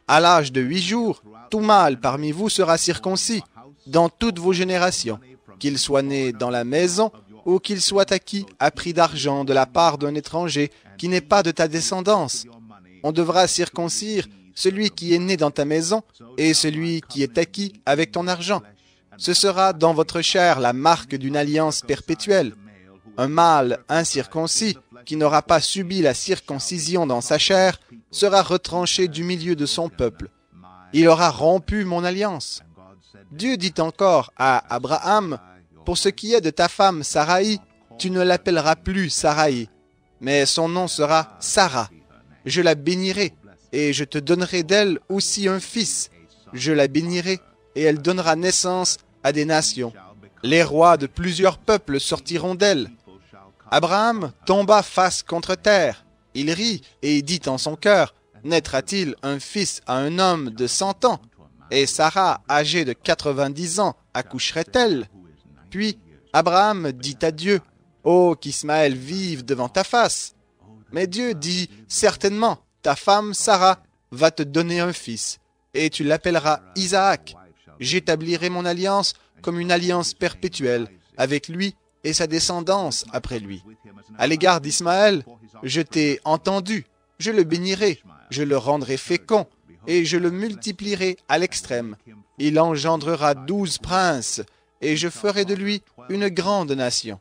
À l'âge de 8 jours, tout mâle parmi vous sera circoncis dans toutes vos générations, qu'il soit né dans la maison ou qu'il soit acquis à prix d'argent de la part d'un étranger qui n'est pas de ta descendance. On devra circoncire celui qui est né dans ta maison et celui qui est acquis avec ton argent. Ce sera dans votre chair la marque d'une alliance perpétuelle. Un mâle incirconcis qui n'aura pas subi la circoncision dans sa chair sera retranché du milieu de son peuple. Il aura rompu mon alliance. Dieu dit encore à Abraham, « Pour ce qui est de ta femme Saraï, tu ne l'appelleras plus Saraï, mais son nom sera Sarah. Je la bénirai, et je te donnerai d'elle aussi un fils. Je la bénirai, et elle donnera naissance à des nations. Les rois de plusieurs peuples sortiront d'elle. » Abraham tomba face contre terre. Il rit et dit en son cœur, « Naîtra-t-il un fils à un homme de 100 ans? Et Sarah, âgée de 90 ans, accoucherait-elle? » Puis Abraham dit à Dieu, « Oh, qu'Ismaël vive devant ta face. » Mais Dieu dit, « Certainement, ta femme Sarah va te donner un fils, et tu l'appelleras Isaac. J'établirai mon alliance comme une alliance perpétuelle avec lui et sa descendance après lui. À l'égard d'Ismaël, je t'ai entendu, je le bénirai, je le rendrai fécond, et je le multiplierai à l'extrême. Il engendrera 12 princes, et je ferai de lui une grande nation.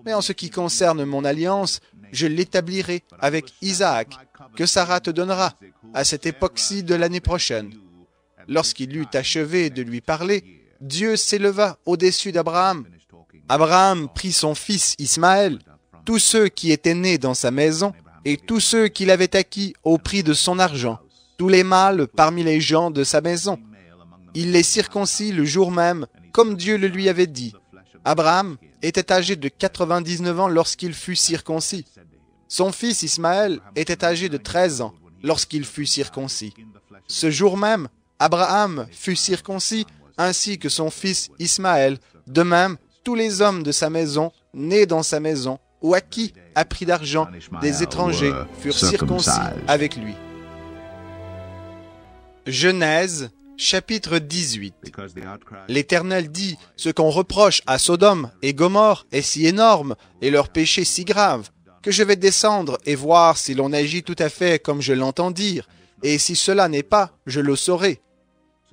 Mais en ce qui concerne mon alliance, je l'établirai avec Isaac, que Sarah te donnera, à cette époque-ci de l'année prochaine. » Lorsqu'il eut achevé de lui parler, Dieu s'éleva au-dessus d'Abraham. Abraham prit son fils Ismaël, tous ceux qui étaient nés dans sa maison, et tous ceux qu'il avait acquis au prix de son argent, tous les mâles parmi les gens de sa maison. Il les circoncit le jour même, comme Dieu le lui avait dit. Abraham était âgé de 99 ans lorsqu'il fut circoncis. Son fils Ismaël était âgé de 13 ans lorsqu'il fut circoncis. Ce jour même, Abraham fut circoncis, ainsi que son fils Ismaël. De même, tous les hommes de sa maison, nés dans sa maison, ou acquis à prix d'argent des étrangers, furent circoncis avec lui. Genèse, chapitre 18. L'Éternel dit, « Ce qu'on reproche à Sodome et Gomorrhe est si énorme, et leur péché si grave, que je vais descendre et voir si l'on agit tout à fait comme je l'entends dire, et si cela n'est pas, je le saurai. »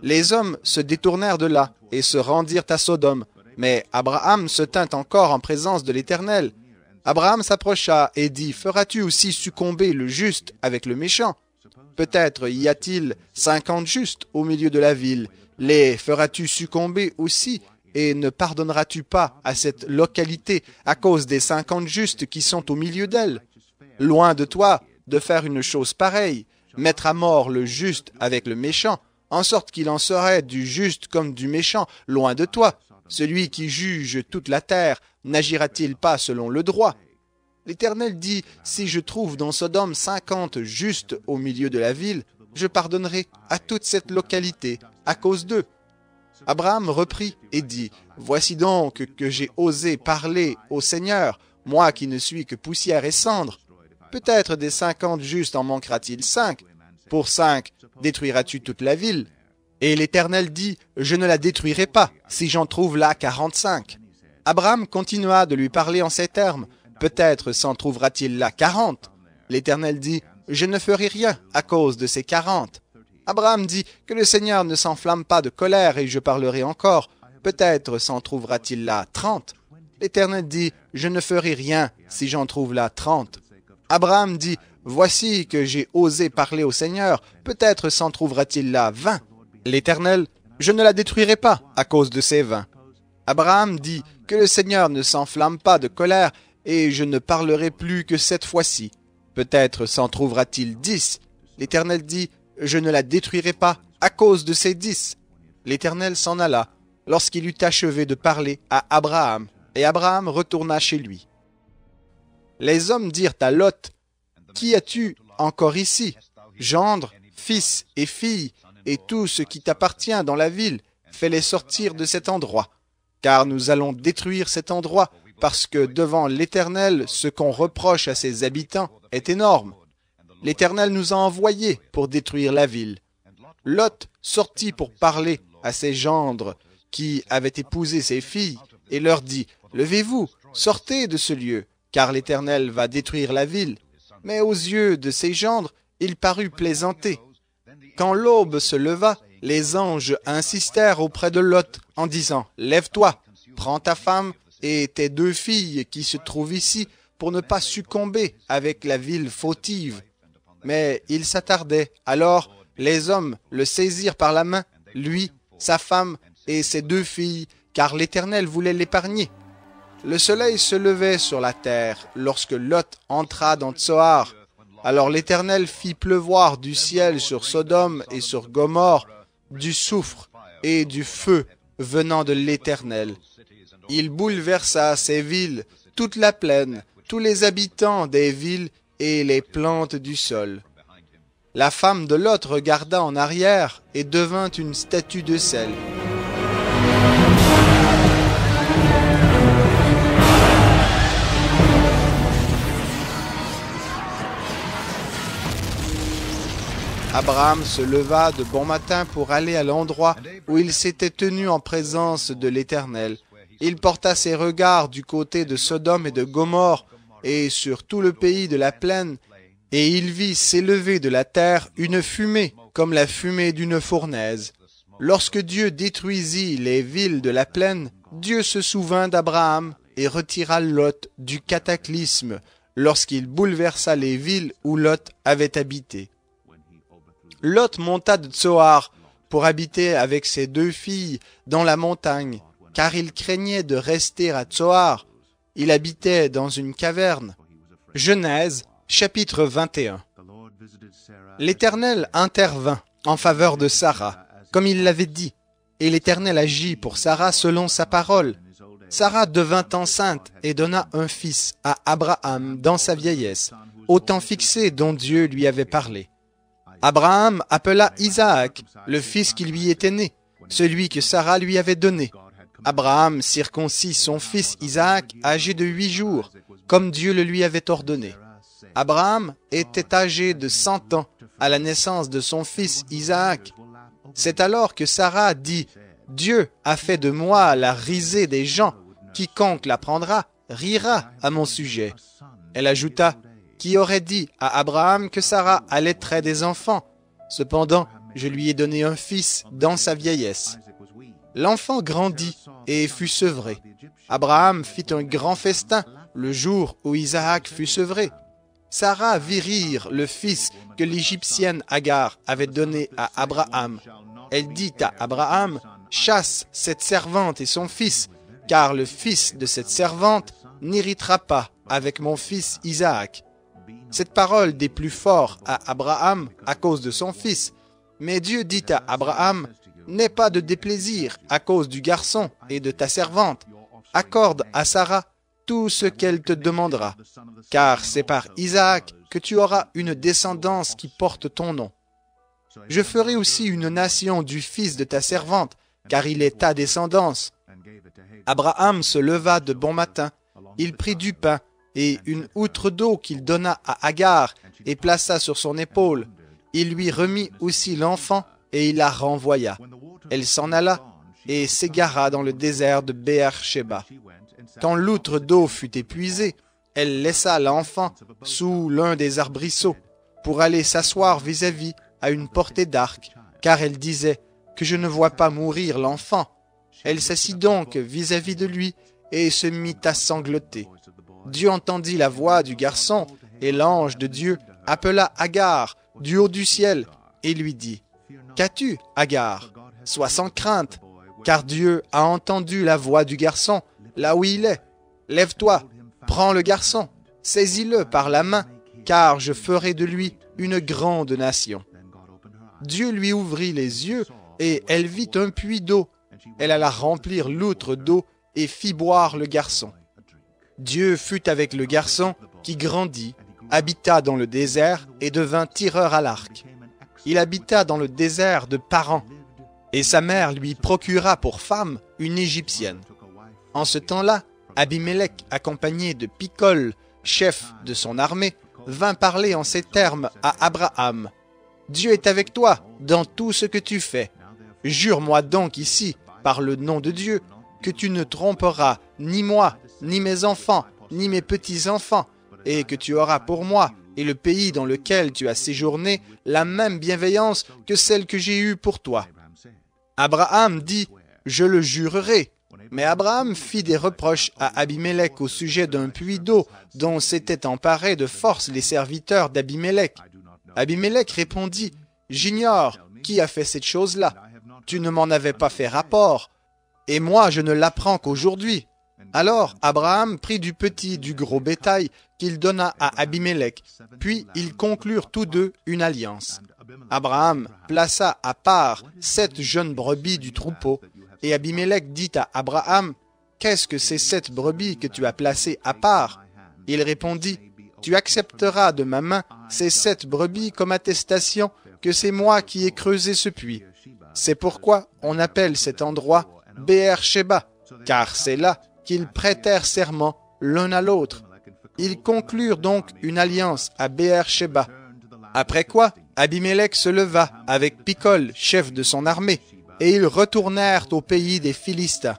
Les hommes se détournèrent de là et se rendirent à Sodome, mais Abraham se tint encore en présence de l'Éternel. Abraham s'approcha et dit, « Feras-tu aussi succomber le juste avec le méchant? Peut-être y a-t-il 50 justes au milieu de la ville. Les feras-tu succomber aussi et ne pardonneras-tu pas à cette localité à cause des 50 justes qui sont au milieu d'elle? Loin de toi de faire une chose pareille, mettre à mort le juste avec le méchant, en sorte qu'il en serait du juste comme du méchant, loin de toi. Celui qui juge toute la terre n'agira-t-il pas selon le droit? L'Éternel dit, si je trouve dans Sodome 50 justes au milieu de la ville, je pardonnerai à toute cette localité à cause d'eux. Abraham reprit et dit, voici donc que j'ai osé parler au Seigneur, moi qui ne suis que poussière et cendre. Peut-être des 50 justes en manquera-t-il 5. Pour 5, détruiras-tu toute la ville? Et l'Éternel dit, je ne la détruirai pas, si j'en trouve là 45. Abraham continua de lui parler en ces termes. Peut-être s'en trouvera-t-il là 40. L'Éternel dit, je ne ferai rien à cause de ces 40. Abraham dit, que le Seigneur ne s'enflamme pas de colère et je parlerai encore. Peut-être s'en trouvera-t-il là 30. L'Éternel dit, je ne ferai rien si j'en trouve là 30. Abraham dit, voici que j'ai osé parler au Seigneur. Peut-être s'en trouvera-t-il là 20. L'Éternel, je ne la détruirai pas à cause de ces 20. Abraham dit, que le Seigneur ne s'enflamme pas de colère et je ne parlerai plus que cette fois-ci. Peut-être s'en trouvera-t-il 10. L'Éternel dit, je ne la détruirai pas à cause de ces 10. L'Éternel s'en alla lorsqu'il eut achevé de parler à Abraham, et Abraham retourna chez lui. Les hommes dirent à Lot, qui as-tu encore ici? Gendre, fils et fille, et tout ce qui t'appartient dans la ville, fais-les sortir de cet endroit, car nous allons détruire cet endroit, parce que devant l'Éternel, ce qu'on reproche à ses habitants est énorme. L'Éternel nous a envoyés pour détruire la ville. Lot sortit pour parler à ses gendres qui avaient épousé ses filles et leur dit, « Levez-vous, sortez de ce lieu, car l'Éternel va détruire la ville. » Mais aux yeux de ses gendres, il parut plaisanter. Quand l'aube se leva, les anges insistèrent auprès de Lot en disant, « Lève-toi, prends ta femme et tes 2 filles qui se trouvent ici pour ne pas succomber avec la ville fautive. » Mais il s'attardait. Alors les hommes le saisirent par la main, lui, sa femme et ses 2 filles, car l'Éternel voulait l'épargner. Le soleil se levait sur la terre lorsque Lot entra dans Tsoar. Alors l'Éternel fit pleuvoir du ciel sur Sodome et sur Gomorrhe du soufre et du feu venant de l'Éternel. Il bouleversa ces villes, toute la plaine, tous les habitants des villes et les plantes du sol. La femme de Lot regarda en arrière et devint une statue de sel. Abraham se leva de bon matin pour aller à l'endroit où il s'était tenu en présence de l'Éternel. Il porta ses regards du côté de Sodome et de Gomorrhe et sur tout le pays de la plaine, et il vit s'élever de la terre une fumée comme la fumée d'une fournaise. Lorsque Dieu détruisit les villes de la plaine, Dieu se souvint d'Abraham et retira Lot du cataclysme lorsqu'il bouleversa les villes où Lot avait habité. Lot monta de Tsoar pour habiter avec ses 2 filles dans la montagne, car il craignait de rester à Tsoar. Il habitait dans une caverne. Genèse, chapitre 21. L'Éternel intervint en faveur de Sarah, comme il l'avait dit, et l'Éternel agit pour Sarah selon sa parole. Sarah devint enceinte et donna un fils à Abraham dans sa vieillesse, au temps fixé dont Dieu lui avait parlé. Abraham appela Isaac, le fils qui lui était né, celui que Sarah lui avait donné. Abraham circoncit son fils Isaac âgé de 8 jours, comme Dieu le lui avait ordonné. Abraham était âgé de 100 ans à la naissance de son fils Isaac. C'est alors que Sarah dit, « Dieu a fait de moi la risée des gens. Quiconque l'apprendra rira à mon sujet. » Elle ajouta, « Qui aurait dit à Abraham que Sarah allaiterait des enfants? Cependant, je lui ai donné un fils dans sa vieillesse. » L'enfant grandit et fut sevré. Abraham fit un grand festin le jour où Isaac fut sevré. Sarah vit rire le fils que l'Égyptienne Agar avait donné à Abraham. Elle dit à Abraham, « Chasse cette servante et son fils, car le fils de cette servante n'héritera pas avec mon fils Isaac. » Cette parole déplut fort à Abraham à cause de son fils. Mais Dieu dit à Abraham, « N'aie pas de déplaisir à cause du garçon et de ta servante. Accorde à Sarah tout ce qu'elle te demandera, car c'est par Isaac que tu auras une descendance qui porte ton nom. Je ferai aussi une nation du fils de ta servante, car il est ta descendance. » Abraham se leva de bon matin, il prit du pain et une outre d'eau qu'il donna à Agar et plaça sur son épaule. Il lui remit aussi l'enfant et il la renvoya. Elle s'en alla et s'égara dans le désert de Béer-Shéba. Quand l'outre d'eau fut épuisée, elle laissa l'enfant sous l'un des arbrisseaux pour aller s'asseoir vis-à-vis à une portée d'arc, car elle disait que je ne vois pas mourir l'enfant. Elle s'assit donc vis-à-vis de lui et se mit à sangloter. Dieu entendit la voix du garçon et l'ange de Dieu appela Agar du haut du ciel et lui dit, « Qu'as-tu, Agar? Sois sans crainte, car Dieu a entendu la voix du garçon là où il est. Lève-toi, prends le garçon, saisis-le par la main, car je ferai de lui une grande nation. » Dieu lui ouvrit les yeux et elle vit un puits d'eau. Elle alla remplir l'outre d'eau et fit boire le garçon. Dieu fut avec le garçon qui grandit, habita dans le désert et devint tireur à l'arc. Il habita dans le désert de Paran, et sa mère lui procura pour femme une Égyptienne. En ce temps-là, Abimélec, accompagné de Picol, chef de son armée, vint parler en ces termes à Abraham. « Dieu est avec toi dans tout ce que tu fais. Jure-moi donc ici, par le nom de Dieu, que tu ne tromperas ni moi, ni mes enfants, ni mes petits-enfants, et que tu auras pour moi et le pays dans lequel tu as séjourné la même bienveillance que celle que j'ai eue pour toi. » Abraham dit, « Je le jurerai. » Mais Abraham fit des reproches à Abimélec au sujet d'un puits d'eau dont s'étaient emparés de force les serviteurs d'Abimélec. Abimélec répondit, « J'ignore qui a fait cette chose-là. Tu ne m'en avais pas fait rapport, et moi je ne l'apprends qu'aujourd'hui. » Alors Abraham prit du petit du gros bétail qu'il donna à Abimélec, puis ils conclurent tous deux une alliance. Abraham plaça à part 7 jeunes brebis du troupeau, et Abimélec dit à Abraham, « Qu'est-ce que ces 7 brebis que tu as placées à part ?» Il répondit, « Tu accepteras de ma main ces 7 brebis comme attestation que c'est moi qui ai creusé ce puits. C'est pourquoi on appelle cet endroit Béer-Shéba, car c'est là qu'ils prêtèrent serment l'un à l'autre. Ils conclurent donc une alliance à Béer-Shéba. Après quoi, Abimélec se leva avec Picol, chef de son armée, et ils retournèrent au pays des Philistins.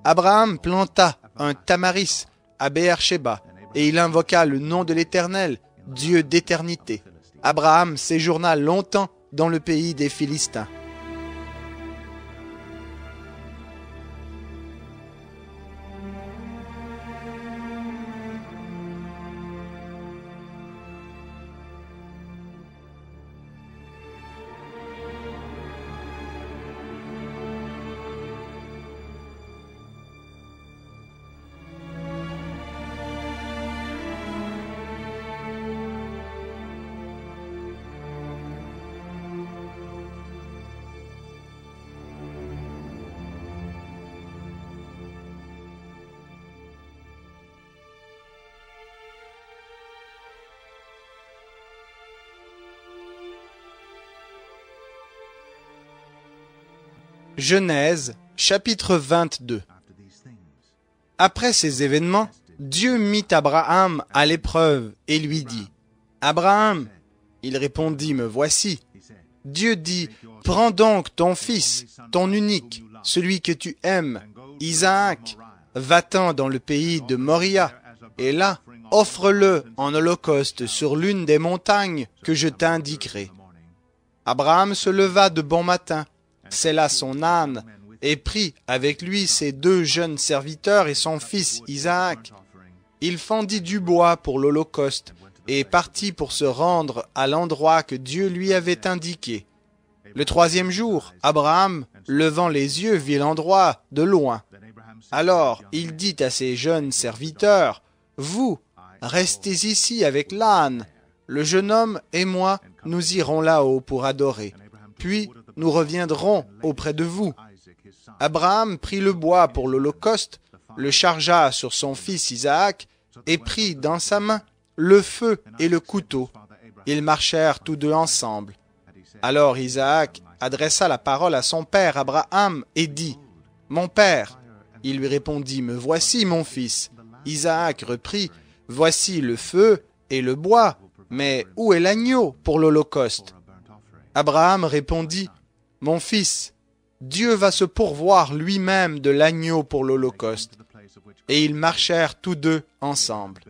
Abraham planta un tamaris à Béer-Shéba, et il invoqua le nom de l'Éternel, Dieu d'éternité. Abraham séjourna longtemps dans le pays des Philistins. Genèse, chapitre 22. Après ces événements, Dieu mit Abraham à l'épreuve et lui dit, « Abraham » Il répondit, « Me voici. » Dieu dit, « Prends donc ton fils, ton unique, celui que tu aimes, Isaac, va-t'en dans le pays de Moria, et là, offre-le en holocauste sur l'une des montagnes que je t'indiquerai. » Abraham se leva de bon matin, sella son âne, et prit avec lui ses 2 jeunes serviteurs et son fils Isaac. Il fendit du bois pour l'holocauste et partit pour se rendre à l'endroit que Dieu lui avait indiqué. Le 3e jour, Abraham, levant les yeux, vit l'endroit de loin. Alors il dit à ses jeunes serviteurs, « Vous, restez ici avec l'âne. Le jeune homme et moi, nous irons là-haut pour adorer. Puis nous reviendrons auprès de vous. » Abraham prit le bois pour l'holocauste, le chargea sur son fils Isaac, et prit dans sa main le feu et le couteau. Ils marchèrent tous 2 ensemble. Alors Isaac adressa la parole à son père Abraham et dit, « Mon père !» Il lui répondit, « Me voici, mon fils. » Isaac reprit, « Voici le feu et le bois, mais où est l'agneau pour l'holocauste ?» Abraham répondit, « Mon fils, Dieu va se pourvoir lui-même de l'agneau pour l'holocauste. » Et ils marchèrent tous 2 ensemble.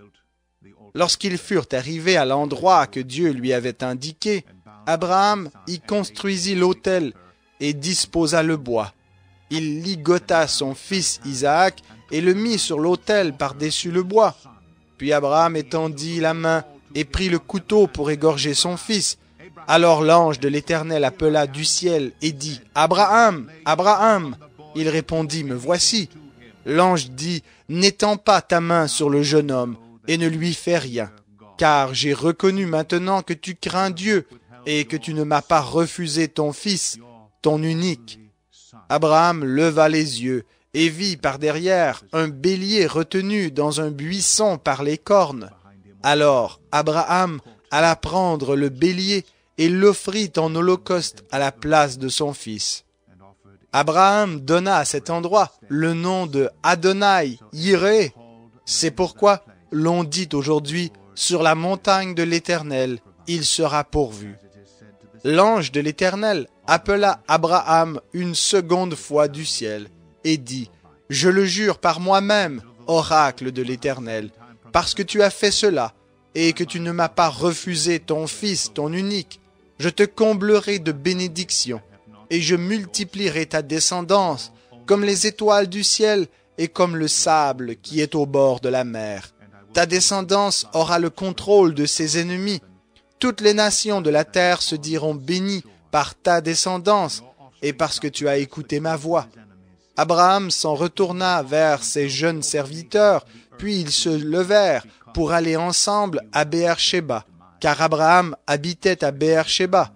Lorsqu'ils furent arrivés à l'endroit que Dieu lui avait indiqué, Abraham y construisit l'autel et disposa le bois. Il ligota son fils Isaac et le mit sur l'autel par-dessus le bois. Puis Abraham étendit la main et prit le couteau pour égorger son fils. Alors l'ange de l'Éternel appela du ciel et dit, « Abraham, Abraham !» Il répondit, « Me voici. » L'ange dit, « N'étends pas ta main sur le jeune homme et ne lui fais rien, car j'ai reconnu maintenant que tu crains Dieu et que tu ne m'as pas refusé ton fils, ton unique. » Abraham leva les yeux et vit par derrière un bélier retenu dans un buisson par les cornes. Alors Abraham alla prendre le bélier et l'offrit en holocauste à la place de son fils. Abraham donna à cet endroit le nom de Adonai Yireh. C'est pourquoi l'on dit aujourd'hui, sur la montagne de l'Éternel, il sera pourvu. L'ange de l'Éternel appela Abraham une seconde fois du ciel et dit, « Je le jure par moi-même, oracle de l'Éternel, parce que tu as fait cela et que tu ne m'as pas refusé ton fils, ton unique, je te comblerai de bénédictions et je multiplierai ta descendance comme les étoiles du ciel et comme le sable qui est au bord de la mer. Ta descendance aura le contrôle de ses ennemis. Toutes les nations de la terre se diront bénies par ta descendance et parce que tu as écouté ma voix. » Abraham s'en retourna vers ses jeunes serviteurs, puis ils se levèrent pour aller ensemble à Beer-Shéba, car Abraham habitait à Beer-Shéba.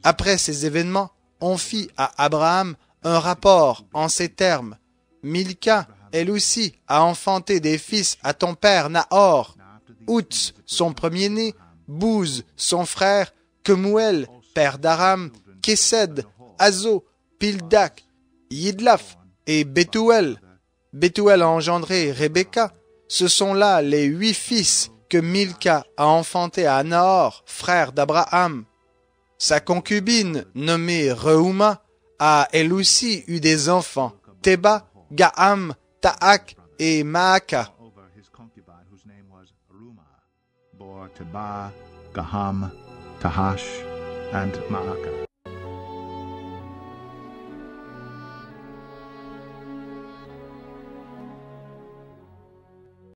Après ces événements, on fit à Abraham un rapport en ces termes. « Milka, elle aussi, a enfanté des fils à ton père Nahor, Outs, son premier-né, Bouz, son frère, Kemuel, père d'Aram, Kesed, Azo, Pildak, Yidlaf et Bethuel. Bethuel a engendré Rebecca. Ce sont là les 8 fils que Milka a enfantés à Nahor, frère d'Abraham. Sa concubine, nommée Reuma, a elle aussi eu des enfants, Teba, Gaham, Taak et Maaka. Teba, Gaham, Tahash, and Maaka.